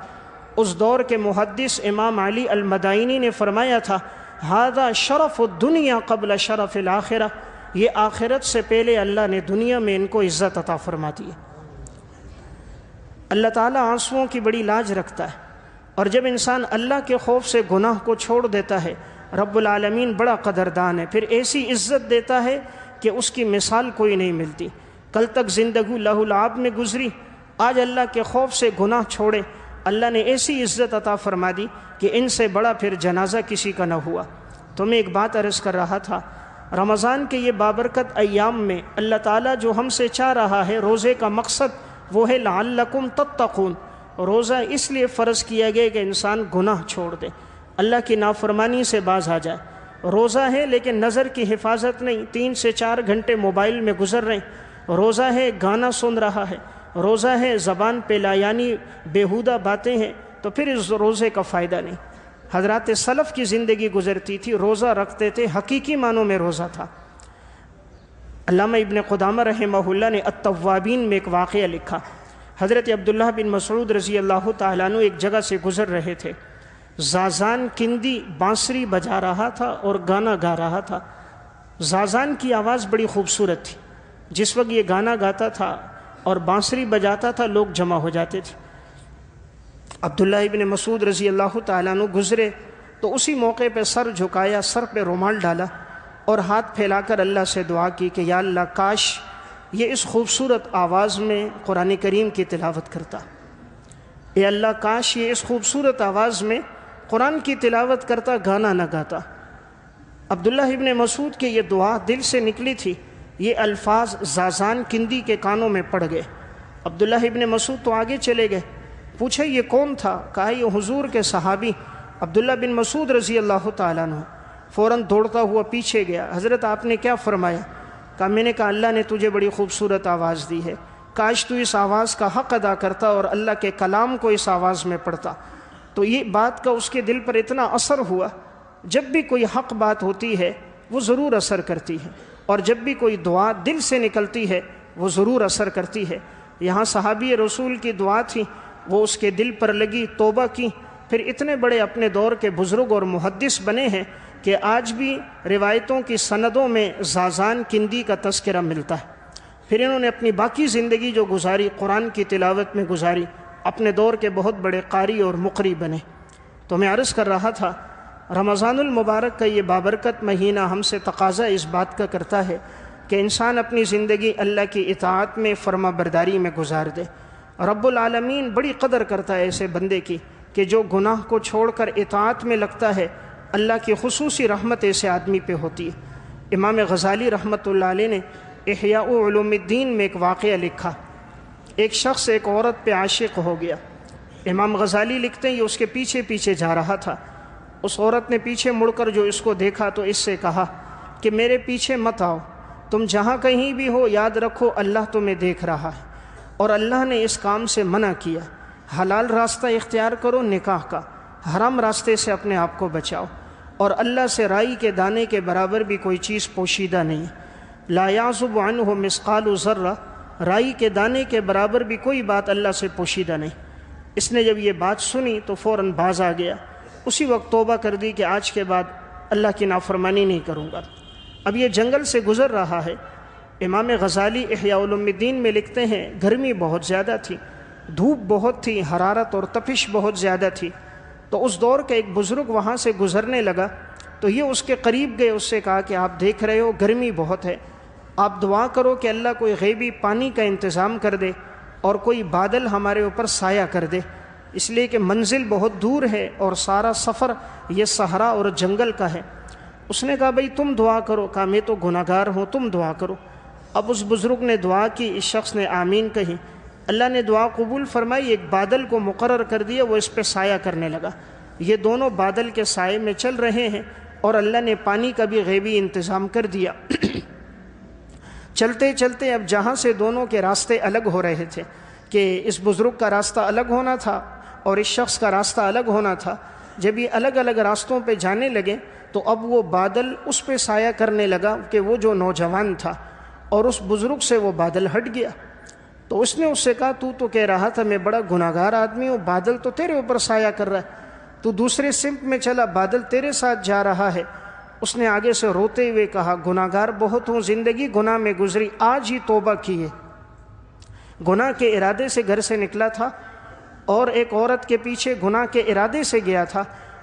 اس دور کے محدث امام علی المدائنی نے فرمایا تھا ھذا شرف الدنیا قبل شرف الآخرہ، یہ آخرت سے پہلے اللہ نے دنیا میں ان کو عزت عطا فرما دی ہے۔ اللہ تعالیٰ آنسوؤں کی بڑی لاج رکھتا ہے، اور جب انسان اللہ کے خوف سے گناہ کو چھوڑ دیتا ہے، رب العالمین بڑا قدردان ہے، پھر ایسی عزت دیتا ہے کہ اس کی مثال کوئی نہیں ملتی۔ کل تک زندگی لہو لعب میں گزری، آج اللہ کے خوف سے گناہ چھوڑے، اللہ نے ایسی عزت عطا فرما دی کہ ان سے بڑا پھر جنازہ کسی کا نہ ہوا۔ تو میں ایک بات عرض کر رہا تھا، رمضان کے یہ بابرکت ایام میں اللہ تعالیٰ جو ہم سے چاہ رہا ہے، روزے کا مقصد وہ ہے لعلکم تتقون۔ روزہ اس لیے فرض کیا گیا کہ انسان گناہ چھوڑ دے، اللہ کی نافرمانی سے باز آ جائے۔ روزہ ہے لیکن نظر کی حفاظت نہیں، 3 سے 4 گھنٹے موبائل میں گزر رہے ہیں۔ روزہ ہے گانا سن رہا ہے، روزہ ہے زبان پہ لایانی بیہودہ باتیں ہیں، تو پھر اس روزے کا فائدہ نہیں۔ حضرات سلف کی زندگی گزرتی تھی، روزہ رکھتے تھے، حقیقی معنوں میں روزہ تھا۔ علامہ ابن قدامہ رحمہ اللہ نے التوابین میں ایک واقعہ لکھا۔ حضرت عبداللہ بن مسعود رضی اللہ تعالیٰ عنہ ایک جگہ سے گزر رہے تھے، زازان کندی بانسری بجا رہا تھا اور گانا گا رہا تھا۔ زازان کی آواز بڑی خوبصورت تھی، جس وقت یہ گانا گاتا تھا اور بانسری بجاتا تھا لوگ جمع ہو جاتے تھے۔ عبداللہ ابن مسعود رضی اللہ تعالیٰ عنہ گزرے تو اسی موقع پہ سر جھکایا، سر پہ رومال ڈالا اور ہاتھ پھیلا کر اللہ سے دعا کی کہ یا اللہ کاش یہ اس خوبصورت آواز میں قرآن کریم کی تلاوت کرتا، اے اللہ کاش یہ اس خوبصورت آواز میں قرآن کی تلاوت کرتا، گانا نہ گاتا۔ عبداللہ ابن مسعود کے یہ دعا دل سے نکلی تھی، یہ الفاظ زازان کندی کے کانوں میں پڑ گئے۔ عبداللہ ابن مسعود تو آگے چلے گئے، پوچھا یہ کون تھا؟ کہا یہ حضور کے صحابی عبداللہ بن مسعود رضی اللہ تعالیٰ عنہ۔ فوراً دوڑتا ہوا پیچھے گیا، حضرت آپ نے کیا فرمایا؟ کہا میں نے کہا اللہ نے تجھے بڑی خوبصورت آواز دی ہے، کاش تو اس آواز کا حق ادا کرتا اور اللہ کے کلام کو اس آواز میں پڑھتا۔ تو یہ بات کا اس کے دل پر اتنا اثر ہوا، جب بھی کوئی حق بات ہوتی ہے وہ ضرور اثر کرتی ہے، اور جب بھی کوئی دعا دل سے نکلتی ہے وہ ضرور اثر کرتی ہے۔ یہاں صحابی رسول کی دعا تھی، وہ اس کے دل پر لگی، توبہ کی، پھر اتنے بڑے اپنے دور کے بزرگ اور محدث بنے ہیں کہ آج بھی روایتوں کی سندوں میں زازان کندی کا تذکرہ ملتا ہے۔ پھر انہوں نے اپنی باقی زندگی جو گزاری قرآن کی تلاوت میں گزاری، اپنے دور کے بہت بڑے قاری اور مقری بنے۔ تو میں عرض کر رہا تھا رمضان المبارک کا یہ بابرکت مہینہ ہم سے تقاضا اس بات کا کرتا ہے کہ انسان اپنی زندگی اللہ کی اطاعت میں، فرما برداری میں گزار دے۔ رب العالمین بڑی قدر کرتا ہے ایسے بندے کی کہ جو گناہ کو چھوڑ کر اطاعت میں لگتا ہے اللہ کی خصوصی رحمت ایسے آدمی پہ ہوتی ہے۔ امام غزالی رحمۃ اللہ علیہ نے احیاء علوم الدین میں ایک واقعہ لکھا۔ ایک شخص ایک عورت پہ عاشق ہو گیا۔ امام غزالی لکھتے ہیں یہ اس کے پیچھے پیچھے جا رہا تھا۔ اس عورت نے پیچھے مڑ کر جو اس کو دیکھا تو اس سے کہا کہ میرے پیچھے مت آؤ، تم جہاں کہیں بھی ہو یاد رکھو اللہ تمہیں دیکھ رہا ہے، اور اللہ نے اس کام سے منع کیا۔ حلال راستہ اختیار کرو نکاح کا، حرام راستے سے اپنے آپ کو بچاؤ، اور اللہ سے رائی کے دانے کے برابر بھی کوئی چیز پوشیدہ نہیں ہے۔ لا یعزب عنہ مثقال ذرہ، رائی کے دانے کے برابر بھی کوئی بات اللہ سے پوشیدہ نہیں۔ اس نے جب یہ بات سنی تو فوراً باز آ گیا، اسی وقت توبہ کر دی کہ آج کے بعد اللہ کی نافرمانی نہیں کروں گا۔ اب یہ جنگل سے گزر رہا ہے۔ امام غزالی احیاء علوم الدین میں لکھتے ہیں گرمی بہت زیادہ تھی، دھوپ بہت تھی، حرارت اور تپش بہت زیادہ تھی۔ تو اس دور کا ایک بزرگ وہاں سے گزرنے لگا تو یہ اس کے قریب گئے، اس سے کہا کہ آپ دیکھ رہے ہو گرمی بہت ہے، آپ دعا کرو کہ اللہ کوئی غیبی پانی کا انتظام کر دے اور کوئی بادل ہمارے اوپر سایہ کر دے، اس لیے کہ منزل بہت دور ہے اور سارا سفر یہ صحرا اور جنگل کا ہے۔ اس نے کہا بھئی تم دعا کرو۔ کہا میں تو گناہ گار ہوں، تم دعا کرو۔ اب اس بزرگ نے دعا کی، اس شخص نے آمین کہی، اللہ نے دعا قبول فرمائی، ایک بادل کو مقرر کر دیا، وہ اس پہ سایہ کرنے لگا۔ یہ دونوں بادل کے سائے میں چل رہے ہیں اور اللہ نے پانی کا بھی غیبی انتظام کر دیا۔ چلتے چلتے اب جہاں سے دونوں کے راستے الگ ہو رہے تھے کہ اس بزرگ کا راستہ الگ ہونا تھا اور اس شخص کا راستہ الگ ہونا تھا، جب یہ الگ الگ راستوں پہ جانے لگے تو اب وہ بادل اس پہ سایہ کرنے لگا کہ وہ جو نوجوان تھا، اور اس بزرگ سے وہ بادل ہٹ گیا۔ تو اس نے اس سے کہا تو کہہ رہا تھا میں بڑا گناہ گار آدمی ہوں، بادل تو تیرے اوپر سایہ کر رہا ہے، تو دوسرے سمت میں چلا، بادل تیرے ساتھ جا رہا ہے۔ اس نے آگے سے روتے ہوئے کہا گناہ گار بہت ہوں، زندگی گناہ میں گزری، آج ہی توبہ کی ہے۔ گناہ کے ارادے سے گھر سے نکلا تھا اور ایک عورت کے پیچھے گناہ کے ارادے سے گیا تھا۔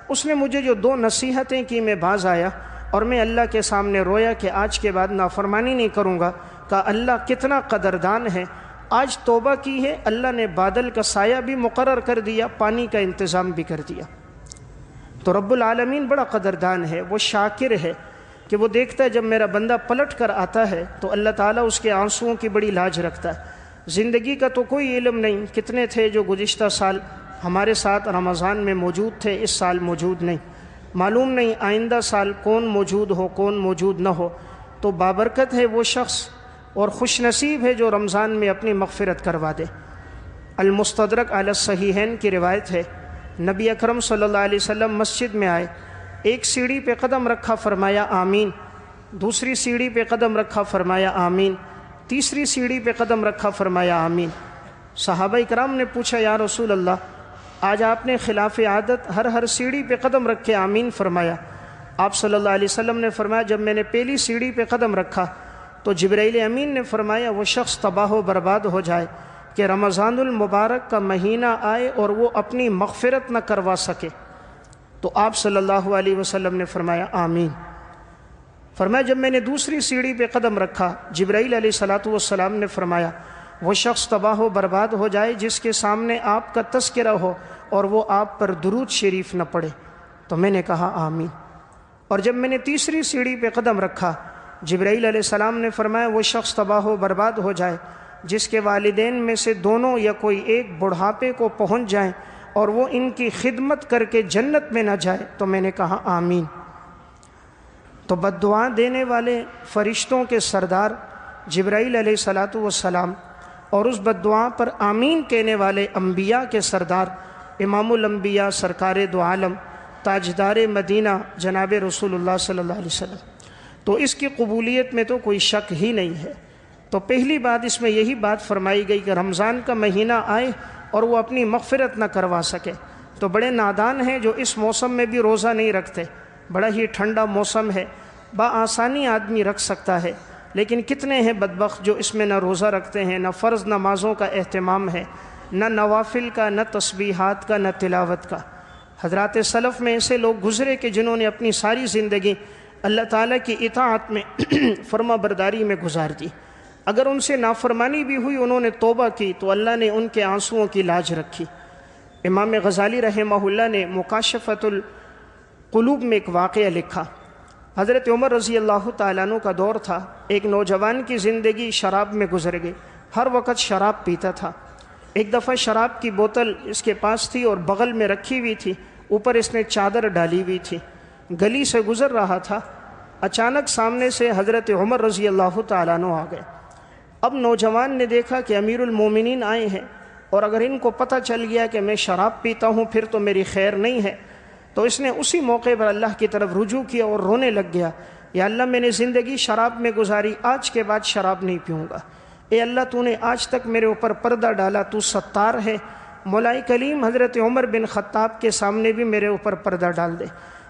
اس نے مجھے جو 2 نصیحتیں کی میں باز آیا اور میں اللہ کے سامنے رویا کہ آج کے بعد نافرمانی نہیں کروں گا۔ کہا اللہ کتنا قدردان ہے، آج توبہ کی ہے، اللہ نے بادل کا سایہ بھی مقرر کر دیا، پانی کا انتظام بھی کر دیا۔ تو رب العالمین بڑا قدردان ہے، وہ شاکر ہے کہ وہ دیکھتا ہے جب میرا بندہ پلٹ کر آتا ہے تو اللہ تعالیٰ اس کے آنسوؤں کی بڑی لاج رکھتا ہے۔ زندگی کا تو کوئی علم نہیں، کتنے تھے جو گزشتہ سال ہمارے ساتھ رمضان میں موجود تھے، اس سال موجود نہیں، معلوم نہیں آئندہ سال کون موجود ہو کون موجود نہ ہو۔ تو بابرکت ہے وہ شخص اور خوش نصیب ہے جو رمضان میں اپنی مغفرت کروا دے۔ المستدرک علی الصحیحین کی روایت ہے، نبی اکرم صلی اللہ علیہ وسلم مسجد میں آئے، ایک سیڑھی پہ قدم رکھا فرمایا آمین، دوسری سیڑھی پہ قدم رکھا فرمایا آمین، تیسری سیڑھی پہ قدم رکھا فرمایا آمین۔ صحابہ اکرام نے پوچھا یا رسول اللہ آج آپ نے خلاف عادت ہر سیڑھی پہ قدم رکھ کے آمین فرمایا۔ آپ صلی اللہ علیہ وسلم نے فرمایا جب میں نے پہلی سیڑھی پہ قدم رکھا تو جبرائیل امین نے فرمایا وہ شخص تباہ و برباد ہو جائے کہ رمضان المبارک کا مہینہ آئے اور وہ اپنی مغفرت نہ کروا سکے۔ تو آپ صلی اللہ علیہ وسلم نے فرمایا آمین۔ فرمایا جب میں نے دوسری سیڑھی پہ قدم رکھا جبرائیل علیہ السلام نے فرمایا وہ شخص تباہ و برباد ہو جائے جس کے سامنے آپ کا تذکرہ ہو اور وہ آپ پر درود شریف نہ پڑھے۔ تو میں نے کہا آمین۔ اور جب میں نے تیسری سیڑھی پہ قدم رکھا جبرائیل علیہ السلام نے فرمایا وہ شخص تباہ و برباد ہو جائے جس کے والدین میں سے دونوں یا کوئی ایک بڑھاپے کو پہنچ جائیں اور وہ ان کی خدمت کر کے جنت میں نہ جائے۔ تو میں نے کہا آمین۔ تو بد دعا دینے والے فرشتوں کے سردار جبرائیل علیہ السلام اور اس بد دعا پر آمین کہنے والے انبیاء کے سردار امام الانبیاء سرکار دو عالم تاجدار مدینہ جناب رسول اللہ صلی اللہ علیہ وسلم، تو اس کی قبولیت میں تو کوئی شک ہی نہیں ہے۔ تو پہلی بات اس میں یہی بات فرمائی گئی کہ رمضان کا مہینہ آئے اور وہ اپنی مغفرت نہ کروا سکے تو بڑے نادان ہیں جو اس موسم میں بھی روزہ نہیں رکھتے۔ بڑا ہی ٹھنڈا موسم ہے، بآسانی آدمی رکھ سکتا ہے، لیکن کتنے ہیں بدبخت جو اس میں نہ روزہ رکھتے ہیں، نہ فرض نمازوں کا اہتمام ہے، نہ نوافل کا، نہ تسبیحات کا، نہ تلاوت کا۔ حضرات سلف میں ایسے لوگ گزرے کہ جنہوں نے اپنی ساری زندگی اللہ تعالیٰ کی اطاعت میں فرما برداری میں گزار دی۔ اگر ان سے نافرمانی بھی ہوئی انہوں نے توبہ کی تو اللہ نے ان کے آنسوؤں کی لاج رکھی۔ امام غزالی رحمہ اللہ نے مکاشفۃ القلوب میں ایک واقعہ لکھا۔ حضرت عمر رضی اللہ تعالیٰ عنہ کا دور تھا، ایک نوجوان کی زندگی شراب میں گزر گئی، ہر وقت شراب پیتا تھا۔ ایک دفعہ شراب کی بوتل اس کے پاس تھی اور بغل میں رکھی ہوئی تھی، اوپر اس نے چادر ڈالی ہوئی تھی، گلی سے گزر رہا تھا، اچانک سامنے سے حضرت عمر رضی اللہ تعالیٰ عنہ آ گئے۔ اب نوجوان نے دیکھا کہ امیر المومنین آئے ہیں، اور اگر ان کو پتہ چل گیا کہ میں شراب پیتا ہوں پھر تو میری خیر نہیں ہے، تو اس نے اسی موقع پر اللہ کی طرف رجوع کیا اور رونے لگ گیا، یا اللہ میں نے زندگی شراب میں گزاری، آج کے بعد شراب نہیں پیوں گا۔ اے اللہ تو نے آج تک میرے اوپر پردہ ڈالا، تو ستار ہے، مولا کلیم حضرت عمر بن خطاب کے سامنے بھی میرے اوپر پردہ ڈال دے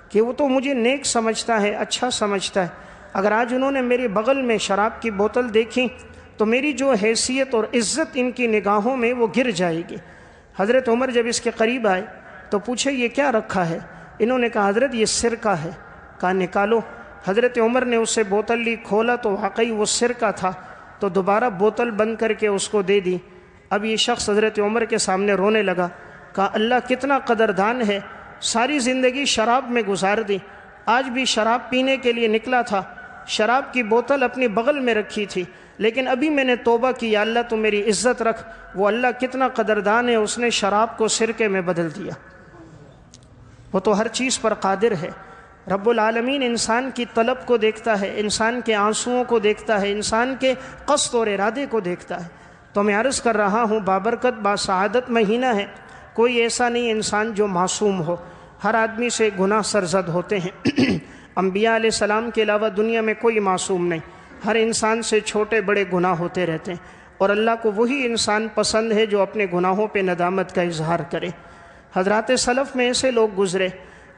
کہ وہ تو مجھے نیک سمجھتا ہے، اچھا سمجھتا ہے، اگر آج انہوں نے میرے بغل میں شراب کی بوتل دیکھی تو میری جو حیثیت اور عزت ان کی نگاہوں میں وہ گر جائے گی۔ حضرت عمر جب اس کے قریب آئے تو پوچھے یہ کیا رکھا ہے؟ انہوں نے کہا حضرت یہ سرکہ ہے۔ کہا نکالو۔ حضرت عمر نے اس سے بوتل لی، کھولا تو واقعی وہ سرکہ تھا، تو دوبارہ بوتل بند کر کے اس کو دے دی۔ اب یہ شخص حضرت عمر کے سامنے رونے لگا، کہا اللہ کتنا قدردان ہے، ساری زندگی شراب میں گزار دی، آج بھی شراب پینے کے لیے نکلا تھا، شراب کی بوتل اپنی بغل میں رکھی تھی، لیکن ابھی میں نے توبہ کی، یا اللہ تو میری عزت رکھ۔ وہ اللہ کتنا قدردان ہے، اس نے شراب کو سرکے میں بدل دیا۔ وہ تو ہر چیز پر قادر ہے۔ رب العالمین انسان کی طلب کو دیکھتا ہے، انسان کے آنسوؤں کو دیکھتا ہے، انسان کے قصد اور ارادے کو دیکھتا ہے۔ تو میں عرض کر رہا ہوں بابرکت باسعادت مہینہ ہے، کوئی ایسا نہیں انسان جو معصوم ہو، ہر آدمی سے گناہ سرزد ہوتے ہیں۔ انبیاء علیہ السلام کے علاوہ دنیا میں کوئی معصوم نہیں، ہر انسان سے چھوٹے بڑے گناہ ہوتے رہتے ہیں، اور اللہ کو وہی انسان پسند ہے جو اپنے گناہوں پہ ندامت کا اظہار کرے۔ حضرات سلف میں ایسے لوگ گزرے،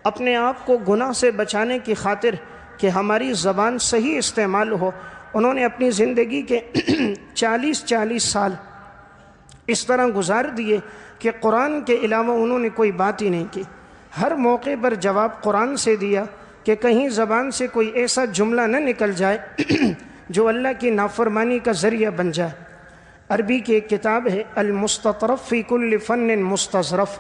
اپنے آپ کو گناہ سے بچانے کی خاطر کہ ہماری زبان صحیح استعمال ہو، انہوں نے اپنی زندگی کے 40 سال اس طرح گزار دیے کہ قرآن کے علاوہ انہوں نے کوئی بات ہی نہیں کی۔ ہر موقع پر جواب قرآن سے دیا کہ کہیں زبان سے کوئی ایسا جملہ نہ نکل جائے جو اللہ کی نافرمانی کا ذریعہ بن جائے۔ عربی کی ایک کتاب ہے المستطرف فی کل فن مستظرف،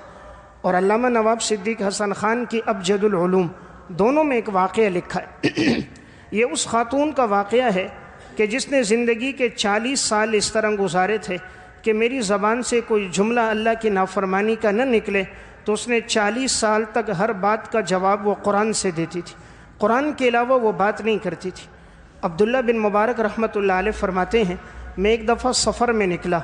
اور علامہ نواب صدیق حسن خان کی ابجد العلوم، دونوں میں ایک واقعہ لکھا ہے۔ یہ اس خاتون کا واقعہ ہے کہ جس نے زندگی کے 40 سال اس طرح گزارے تھے کہ میری زبان سے کوئی جملہ اللہ کی نافرمانی کا نہ نکلے، تو اس نے 40 سال تک ہر بات کا جواب وہ قرآن سے دیتی تھی، قرآن کے علاوہ وہ بات نہیں کرتی تھی۔ عبداللہ بن مبارک رحمۃ اللہ علیہ فرماتے ہیں میں ایک دفعہ سفر میں نکلا،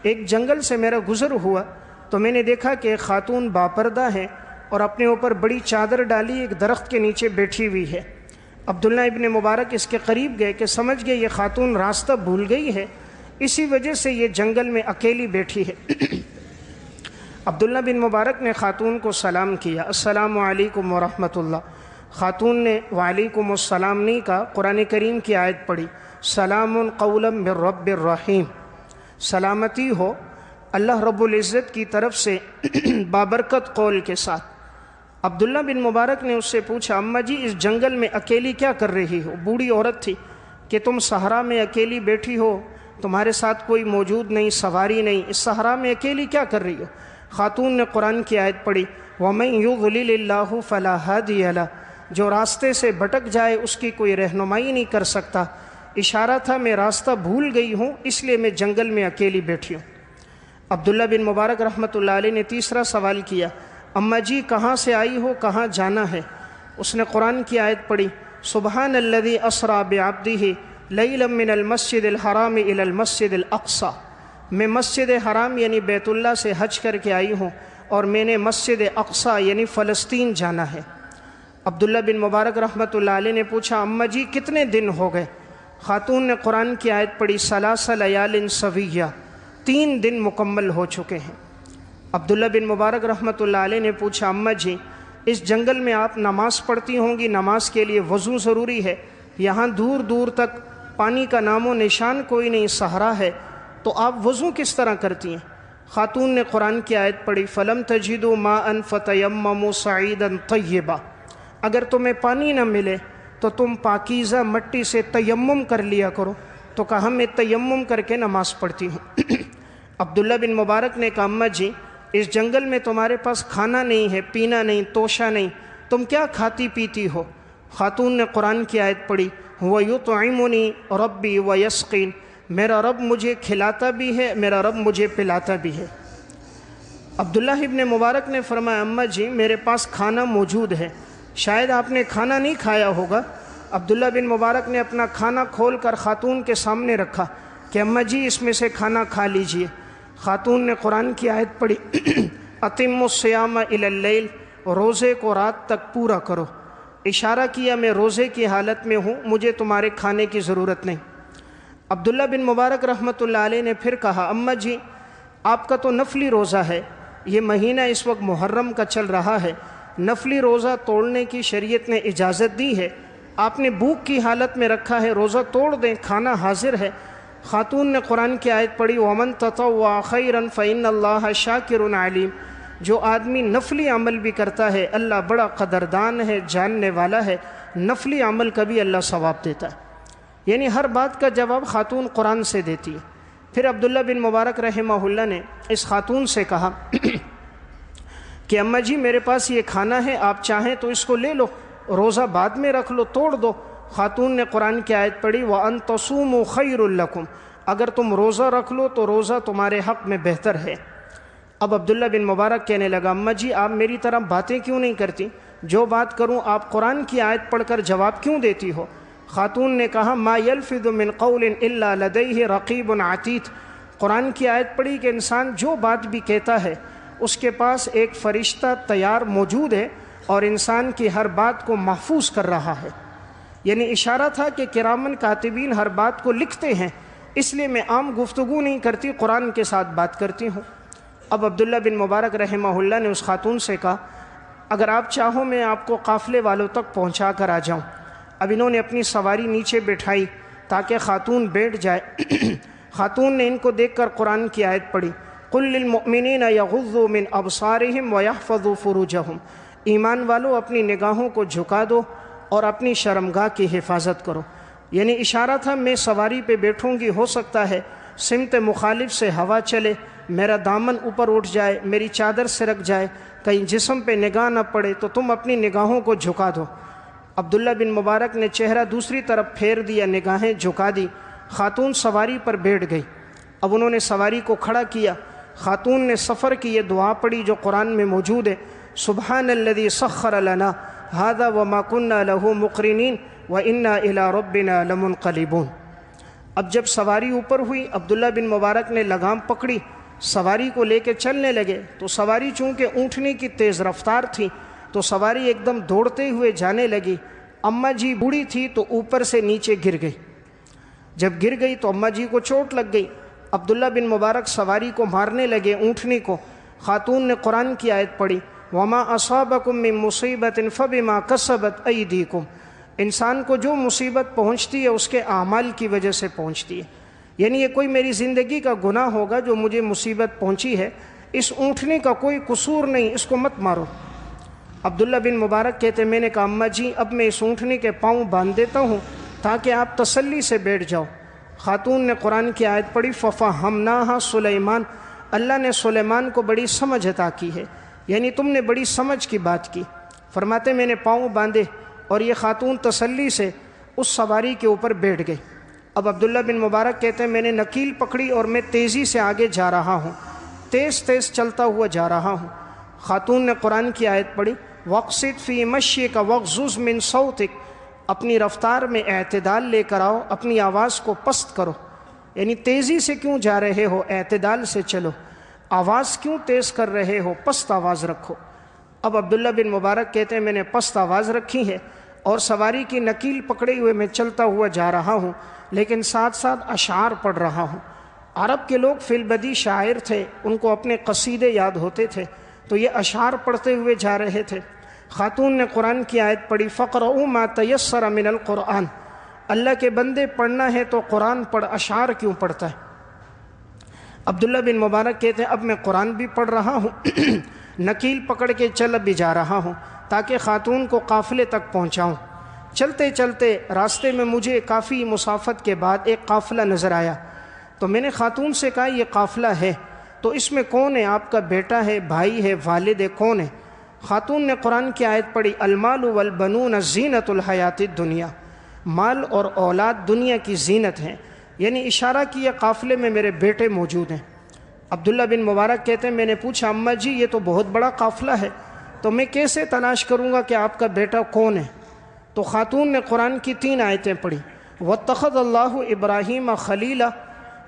ایک جنگل سے میرا گزر ہوا تو میں نے دیکھا کہ ایک خاتون باپردہ ہے اور اپنے اوپر بڑی چادر ڈالی ایک درخت کے نیچے بیٹھی ہوئی ہے۔ عبداللہ ابن مبارک اس کے قریب گئے کہ سمجھ گئے یہ خاتون راستہ بھول گئی ہے، اسی وجہ سے یہ جنگل میں اکیلی بیٹھی ہے۔ عبداللہ بن مبارک نے خاتون کو سلام کیا، السلام علیکم ورحمۃ اللہ۔ خاتون نے وعلیکم السلام نہیں کہا، قرآن کریم کی آیت پڑھی سلام قولا من رب الرحیم، سلامتی ہو اللہ رب العزت کی طرف سے بابرکت قول کے ساتھ۔ عبداللہ بن مبارک نے اس سے پوچھا اماں جی اس جنگل میں اکیلی کیا کر رہی ہو؟ بوڑھی عورت تھی کہ تم صحرا میں اکیلی بیٹھی ہو، تمہارے ساتھ کوئی موجود نہیں، سواری نہیں، اس صحرا میں اکیلی کیا کر رہی ہو؟ خاتون نے قرآن کی آیت پڑھی وَمَن يُضْلِلِ اللَّهُ فَلَا هَادِيَ لَهُ، جو راستے سے بھٹک جائے اس کی کوئی رہنمائی نہیں کر سکتا۔ اشارہ تھا میں راستہ بھول گئی ہوں اس لیے میں جنگل میں اکیلی بیٹھی ہوں۔ عبداللہ بن مبارک رحمۃ اللہ علیہ نے تیسرا سوال کیا اماں جی کہاں سے آئی ہو، کہاں جانا ہے؟ اس نے قرآن کی آیت پڑھی سبحان الذی اسریٰ بعبدہ لیلا من المسجد الحرام الی المسجد الاقصی، میں مسجد حرام یعنی بیت اللہ سے حج کر کے آئی ہوں اور میں نے مسجد اقصی یعنی فلسطین جانا ہے۔ عبداللہ بن مبارک رحمۃ اللہ علیہ نے پوچھا اماں جی کتنے دن ہو گئے؟ خاتون نے قرآن کی آیت پڑھی ثلاث لیال سویہ، 3 دن مکمل ہو چکے ہیں۔ عبداللہ بن مبارک رحمۃ اللہ علیہ نے پوچھا اماں جی اس جنگل میں آپ نماز پڑھتی ہوں گی، نماز کے لیے وضو ضروری ہے، یہاں دور دور تک پانی کا نام و نشان کوئی نہیں، صحرا ہے، تو آپ وضو کس طرح کرتی ہیں؟ خاتون نے قرآن کی آیت پڑھی فَلَمْ تَجِدُوا مَاءً فَتَيَمَّمُوا صَعِيدًا طَيِّبًا، اگر تمہیں پانی نہ ملے تو تم پاکیزہ مٹی سے تیمم کر لیا کرو، تو کہا میں تیمم کر کے نماز پڑھتی ہوں۔ عبداللہ بن مبارک نے کہا اماں جی اس جنگل میں تمہارے پاس کھانا نہیں ہے، پینا نہیں، توشہ نہیں، تم کیا کھاتی پیتی ہو؟ خاتون نے قرآن کی آیت پڑھی، وَيُطْعِمُنِي رَبِّي وَيَسْقِينِ، میرا رب مجھے کھلاتا بھی ہے، میرا رب مجھے پلاتا بھی ہے۔ عبداللہ ابن مبارک نے فرمایا اماں جی میرے پاس کھانا موجود ہے، شاید آپ نے کھانا نہیں کھایا ہوگا۔ عبداللہ بن مبارک نے اپنا کھانا کھول کر خاتون کے سامنے رکھا کہ اماں جی اس میں سے کھانا کھا لیجئے۔ خاتون نے قرآن کی آیت پڑھی، اَتِمُّ الصِّيَامَ إِلَى اللَّيْلِ، روزے کو رات تک پورا کرو۔ اشارہ کیا میں روزے کی حالت میں ہوں، مجھے تمہارے کھانے کی ضرورت نہیں۔ عبداللہ بن مبارک رحمۃ اللہ علیہ نے پھر کہا اماں جی آپ کا تو نفلی روزہ ہے، یہ مہینہ اس وقت محرم کا چل رہا ہے، نفلی روزہ توڑنے کی شریعت نے اجازت دی ہے، آپ نے بھوک کی حالت میں رکھا ہے، روزہ توڑ دیں، کھانا حاضر ہے۔ خاتون نے قرآن کی آیت پڑھی، وَمَن تَطَوَّعَ خَيْرًا فَإِنَّ اللَّهَ شَاكِرٌ عَلِيمٌ، جو آدمی نفلی عمل بھی کرتا ہے اللہ بڑا قدردان ہے، جاننے والا ہے، نفلی عمل کا بھی اللہ ثواب دیتا ہے۔ یعنی ہر بات کا جواب خاتون قرآن سے دیتی ہے۔ پھر عبداللہ بن مبارک رحمہ اللہ نے اس خاتون سے کہا کہ اماں جی میرے پاس یہ کھانا ہے، آپ چاہیں تو اس کو لے لو، روزہ بعد میں رکھ لو، توڑ دو۔ خاتون نے قرآن کی آیت پڑھی، وَأَن تَصُومُوا خَيْرٌ لَكُمْ، اگر تم روزہ رکھ لو تو روزہ تمہارے حق میں بہتر ہے۔ اب عبداللہ بن مبارک کہنے لگا اماں جی آپ میری طرح باتیں کیوں نہیں کرتی، جو بات کروں آپ قرآن کی آیت پڑھ کر جواب کیوں دیتی ہو؟ خاتون نے کہا ما یلفظ من قول الا لدیہ رقیب عتید، قرآن کی آیت پڑھی کہ انسان جو بات بھی کہتا ہے اس کے پاس ایک فرشتہ تیار موجود ہے اور انسان کی ہر بات کو محفوظ کر رہا ہے۔ یعنی اشارہ تھا کہ کرامن کاتبین ہر بات کو لکھتے ہیں، اس لیے میں عام گفتگو نہیں کرتی، قرآن کے ساتھ بات کرتی ہوں۔ اب عبداللہ بن مبارک رحمہ اللہ نے اس خاتون سے کہا اگر آپ چاہو میں آپ کو قافلے والوں تک پہنچا کر آ جاؤں۔ اب انہوں نے اپنی سواری نیچے بٹھائی تاکہ خاتون بیٹھ جائے۔ خاتون نے ان کو دیکھ کر قرآن کی آیت پڑھی، قُل لِّلْمُؤْمِنِينَ يَغُضُّوا مِنْ أَبْصَارِهِمْ وَيَحْفَظُوا فُرُوجَهُمْ، ایمان والو اپنی نگاہوں کو جھکا دو اور اپنی شرمگاہ کی حفاظت کرو۔ یعنی اشارہ تھا میں سواری پہ بیٹھوں گی، ہو سکتا ہے سمت مخالف سے ہوا چلے، میرا دامن اوپر اٹھ جائے، میری چادر سرک جائے، کہیں جسم پہ نگاہ نہ پڑے، تو تم اپنی نگاہوں کو جھکا دو۔ عبداللہ بن مبارک نے چہرہ دوسری طرف پھیر دیا، نگاہیں جھکا دی، خاتون سواری پر بیٹھ گئی۔ اب انہوں نے سواری کو کھڑا کیا، خاتون نے سفر کی یہ دعا پڑھی جو قرآن میں موجود ہے، سبحان الذی سخر لنا ھذا وما كنا له مقرنین وانا الی ربنا لمنقلبون۔ اب جب سواری اوپر ہوئی، عبداللہ بن مبارک نے لگام پکڑی، سواری کو لے کے چلنے لگے، تو سواری چونکہ اونٹنی کی تیز رفتار تھی تو سواری ایک دم دوڑتے ہوئے جانے لگی۔ اماں جی بوڑھی تھی تو اوپر سے نیچے گر گئی، جب گر گئی تو اماں جی کو چوٹ لگ گئی۔ عبداللہ بن مبارک سواری کو مارنے لگے، اونٹنی کو۔ خاتون نے قرآن کی آیت پڑھی، وَمَا أَصَابَكُم مِّن مُّصِيبَةٍ فَبِمَا كَسَبَتْ أَيْدِيكُمْ، انسان کو جو مصیبت پہنچتی ہے اس کے اعمال کی وجہ سے پہنچتی ہے۔ یعنی یہ کوئی میری زندگی کا گناہ ہوگا جو مجھے مصیبت پہنچی ہے، اس اونٹنی کا کوئی قصور نہیں، اس کو مت مارو۔ عبداللہ بن مبارک کہتے میں نے کہا اماں جی اب میں اس اونٹنی کے پاؤں باندھ دیتا ہوں تاکہ آپ تسلی سے بیٹھ جاؤ۔ خاتون نے قرآن کی آیت پڑھی، فَفَهَّمْنَاهَا سُلَيْمَانَ، اللہ نے سلیمان کو بڑی سمجھ عطا کی ہے، یعنی تم نے بڑی سمجھ کی بات کی۔ فرماتے میں نے پاؤں باندھے اور یہ خاتون تسلی سے اس سواری کے اوپر بیٹھ گئی۔ اب عبداللہ بن مبارک کہتے ہیں میں نے نکیل پکڑی اور میں تیزی سے آگے جا رہا ہوں، تیز تیز چلتا ہوا جا رہا ہوں۔ خاتون نے قرآن کی آیت پڑھی، وَاقْصِدْ فِي مَشْيِكَ وَاغْضُضْ مِنْ صَوْتِكَ، اپنی رفتار میں اعتدال لے کر آؤ، اپنی آواز کو پست کرو۔ یعنی تیزی سے کیوں جا رہے ہو، اعتدال سے چلو، آواز کیوں تیز کر رہے ہو، پست آواز رکھو۔ اب عبداللہ بن مبارک کہتے ہیں میں نے پست آواز رکھی ہے اور سواری کی نکیل پکڑے ہوئے میں چلتا ہوا جا رہا ہوں، لیکن ساتھ ساتھ اشعار پڑھ رہا ہوں۔ عرب کے لوگ فی البدی شاعر تھے، ان کو اپنے قصیدے یاد ہوتے تھے، تو یہ اشعار پڑھتے ہوئے جا رہے تھے۔ خاتون نے قرآن کی آیت پڑھی، فَقْرَؤُوا مَا تَيَسَّرَ مِنَ الْقُرْآنِ، اللہ کے بندے پڑھنا ہے تو قرآن پڑھ، اشعار کیوں پڑھتا ہے؟ عبداللہ بن مبارک کہتے ہیں اب میں قرآن بھی پڑھ رہا ہوں، نکیل پکڑ کے چل بھی جا رہا ہوں تاکہ خاتون کو قافلے تک پہنچاؤں۔ چلتے چلتے راستے میں مجھے کافی مسافت کے بعد ایک قافلہ نظر آیا، تو میں نے خاتون سے کہا یہ قافلہ ہے، تو اس میں کون ہے؟ آپ کا بیٹا ہے، بھائی ہے، والد ہے، کون ہے؟ خاتون نے قرآن کی آیت پڑھی، المال والبنون زینت الحیات الدنیا، مال اور اولاد دنیا کی زینت ہیں، یعنی اشارہ کیا قافلے میں میرے بیٹے موجود ہیں۔ عبداللہ بن مبارک کہتے ہیں میں نے پوچھا اماں جی یہ تو بہت بڑا قافلہ ہے، تو میں کیسے تلاش کروں گا کہ آپ کا بیٹا کون ہے؟ تو خاتون نے قرآن کی 3 آیتیں پڑھی، وَاتَّخَذَ اللَّهُ إِبْرَاهِيمَ خَلِيلًا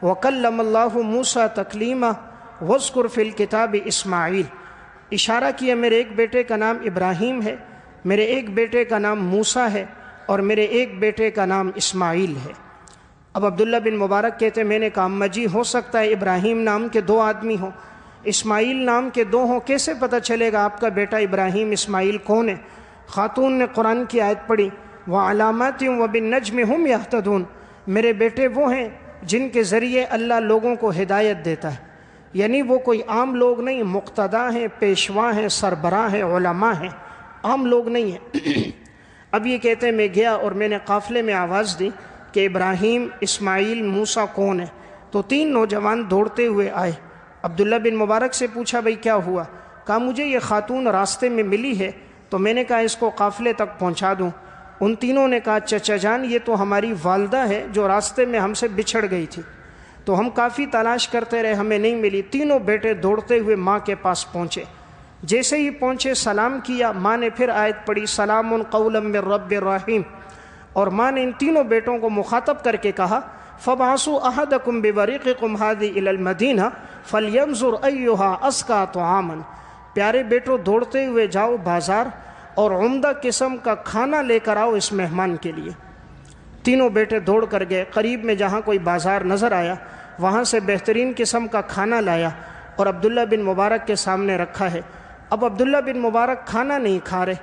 وَكَلَّمَ اللَّهُ مُوسَىٰ تَكْلِيمًا وَاذْكُرْ فِي الْكِتَابِ إِسْمَاعِیل، اشارہ کیا میرے ایک بیٹے کا نام ابراہیم ہے، میرے ایک بیٹے کا نام موسیٰ ہے، اور میرے ایک بیٹے کا نام اسماعیل ہے۔ اب عبداللہ بن مبارک کہتے ہیں میں نے کہا اماں جی ہو سکتا ہے ابراہیم نام کے 2 آدمی ہوں، اسماعیل نام کے 2 ہوں، کیسے پتہ چلے گا آپ کا بیٹا ابراہیم اسماعیل کون ہے؟ خاتون نے قرآن کی آیت پڑھی، وَعَلَامَاتٍ وَبِالنَّجْمِ هُمْ يَهْتَدُونَ، میرے بیٹے وہ ہیں جن کے ذریعے اللہ لوگوں کو ہدایت دیتا ہے، یعنی وہ کوئی عام لوگ نہیں، مقتدیٰ ہیں، پیشوا ہیں، سربراہ ہیں، علماء ہیں، عام لوگ نہیں ہیں۔ اب یہ کہتے ہیں میں گیا اور میں نے قافلے میں آواز دی کہ ابراہیم، اسماعیل، موسیٰ کون ہے؟ تو 3 نوجوان دوڑتے ہوئے آئے۔ عبداللہ بن مبارک سے پوچھا بھئی کیا ہوا؟ کہا مجھے یہ خاتون راستے میں ملی ہے تو میں نے کہا اس کو قافلے تک پہنچا دوں۔ ان تینوں نے کہا چچا جان یہ تو ہماری والدہ ہے جو راستے میں ہم سے بچھڑ گئی تھی، تو ہم کافی تلاش کرتے رہے، ہمیں نہیں ملی۔ تینوں بیٹے دوڑتے ہوئے ماں کے پاس پہنچے، جیسے ہی پہنچے سلام کیا، ماں نے پھر آیت پڑھی سلام قولا من رب الرحیم، اور ماں نے ان تینوں بیٹوں کو مخاطب کر کے کہا فَبْعَثُوا أَحَدَكُمْ بِوَرِقِكُمْ هَذِهِ إِلَى الْمَدِينَةِ فَلْيَنظُرْ أَيُّهَا أَزْكَىٰ طَعَامًا، پیارے بیٹوں دوڑتے ہوئے جاؤ بازار اور عمدہ قسم کا کھانا لے کر آؤ اس مہمان کے لیے۔ تینوں بیٹے دوڑ کر گئے، قریب میں جہاں کوئی بازار نظر آیا وہاں سے بہترین قسم کا کھانا لایا اور عبداللہ بن مبارک کے سامنے رکھا ہے۔ اب عبداللہ بن مبارک کھانا نہیں کھا رہے،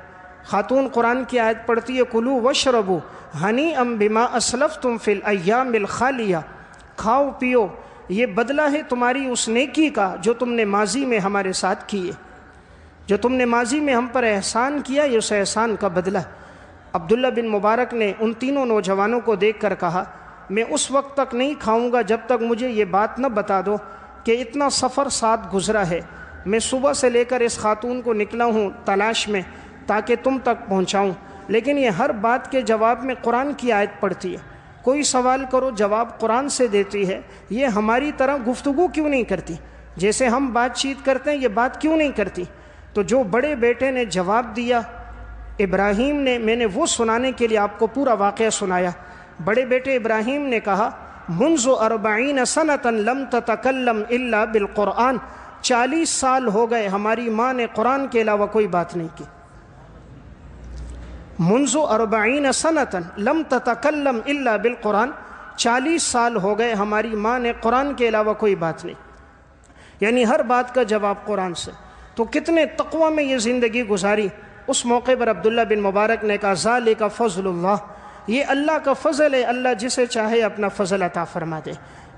خاتون قرآن کی آیت پڑھتی ہے کلوا واشربوا ہنیئا بما اسلفتم فی الایام الخالیہ، کھاؤ پیو یہ بدلہ ہے تمہاری اس نیکی کا جو تم نے ماضی میں ہمارے ساتھ کی ہے، جو تم نے ماضی میں ہم پر احسان کیا یہ اس احسان کا بدلہ۔ عبداللہ بن مبارک نے ان تینوں نوجوانوں کو دیکھ کر کہا میں اس وقت تک نہیں کھاؤں گا جب تک مجھے یہ بات نہ بتا دو کہ اتنا سفر ساتھ گزرا ہے، میں صبح سے لے کر اس خاتون کو نکلا ہوں تلاش میں تاکہ تم تک پہنچاؤں، لیکن یہ ہر بات کے جواب میں قرآن کی آیت پڑھتی ہے، کوئی سوال کرو جواب قرآن سے دیتی ہے، یہ ہماری طرح گفتگو کیوں نہیں کرتی؟ جیسے ہم بات چیت کرتے ہیں یہ بات کیوں نہیں کرتی؟ تو جو بڑے بیٹے نے جواب دیا ابراہیم نے، میں نے وہ سنانے کے لیے آپ کو پورا واقعہ سنایا۔ بڑے بیٹے ابراہیم نے کہا منذ 40 سنة لم تتکلم الا بالقرآن، 40 سال ہو گئے ہماری ماں نے قرآن کے علاوہ کوئی بات نہیں کی۔ منذ 40 سنة لم تتکلم الا بالقرآن، 40 سال ہو گئے ہماری ماں نے قرآن کے علاوہ کوئی بات نہیں، یعنی ہر بات کا جواب قرآن سے۔ تو کتنے تقوی میں یہ زندگی گزاری۔ اس موقع پر عبداللہ بن مبارک نے کہا ذالک فضل اللہ، یہ اللہ کا فضل ہے، اللہ جسے چاہے اپنا فضل عطا فرما دے۔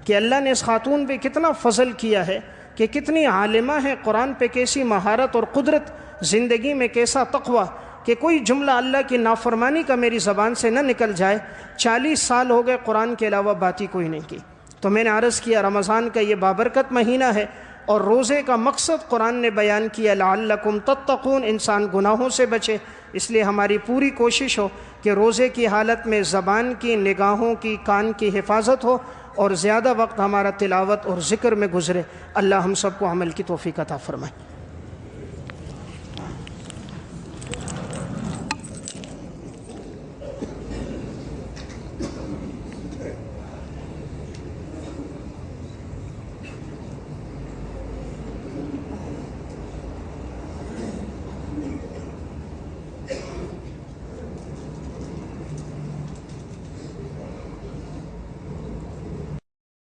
کہ اللہ نے اس خاتون پہ کتنا فضل کیا ہے، کہ کتنی عالمہ ہے، قرآن پہ کیسی مہارت اور قدرت، زندگی میں کیسا تقوی، کہ کوئی جملہ اللہ کی نافرمانی کا میری زبان سے نہ نکل جائے۔ 40 سال ہو گئے قرآن کے علاوہ بات ہی کوئی نہیں کی۔ تو میں نے عرض کیا رمضان کا یہ بابرکت مہینہ ہے اور روزے کا مقصد قرآن نے بیان کیا لعلکم تتقون، انسان گناہوں سے بچے، اس لیے ہماری پوری کوشش ہو کہ روزے کی حالت میں زبان کی، نگاہوں کی، کان کی حفاظت ہو اور زیادہ وقت ہمارا تلاوت اور ذکر میں گزرے۔ اللہ ہم سب کو عمل کی توفیق عطا فرمائے۔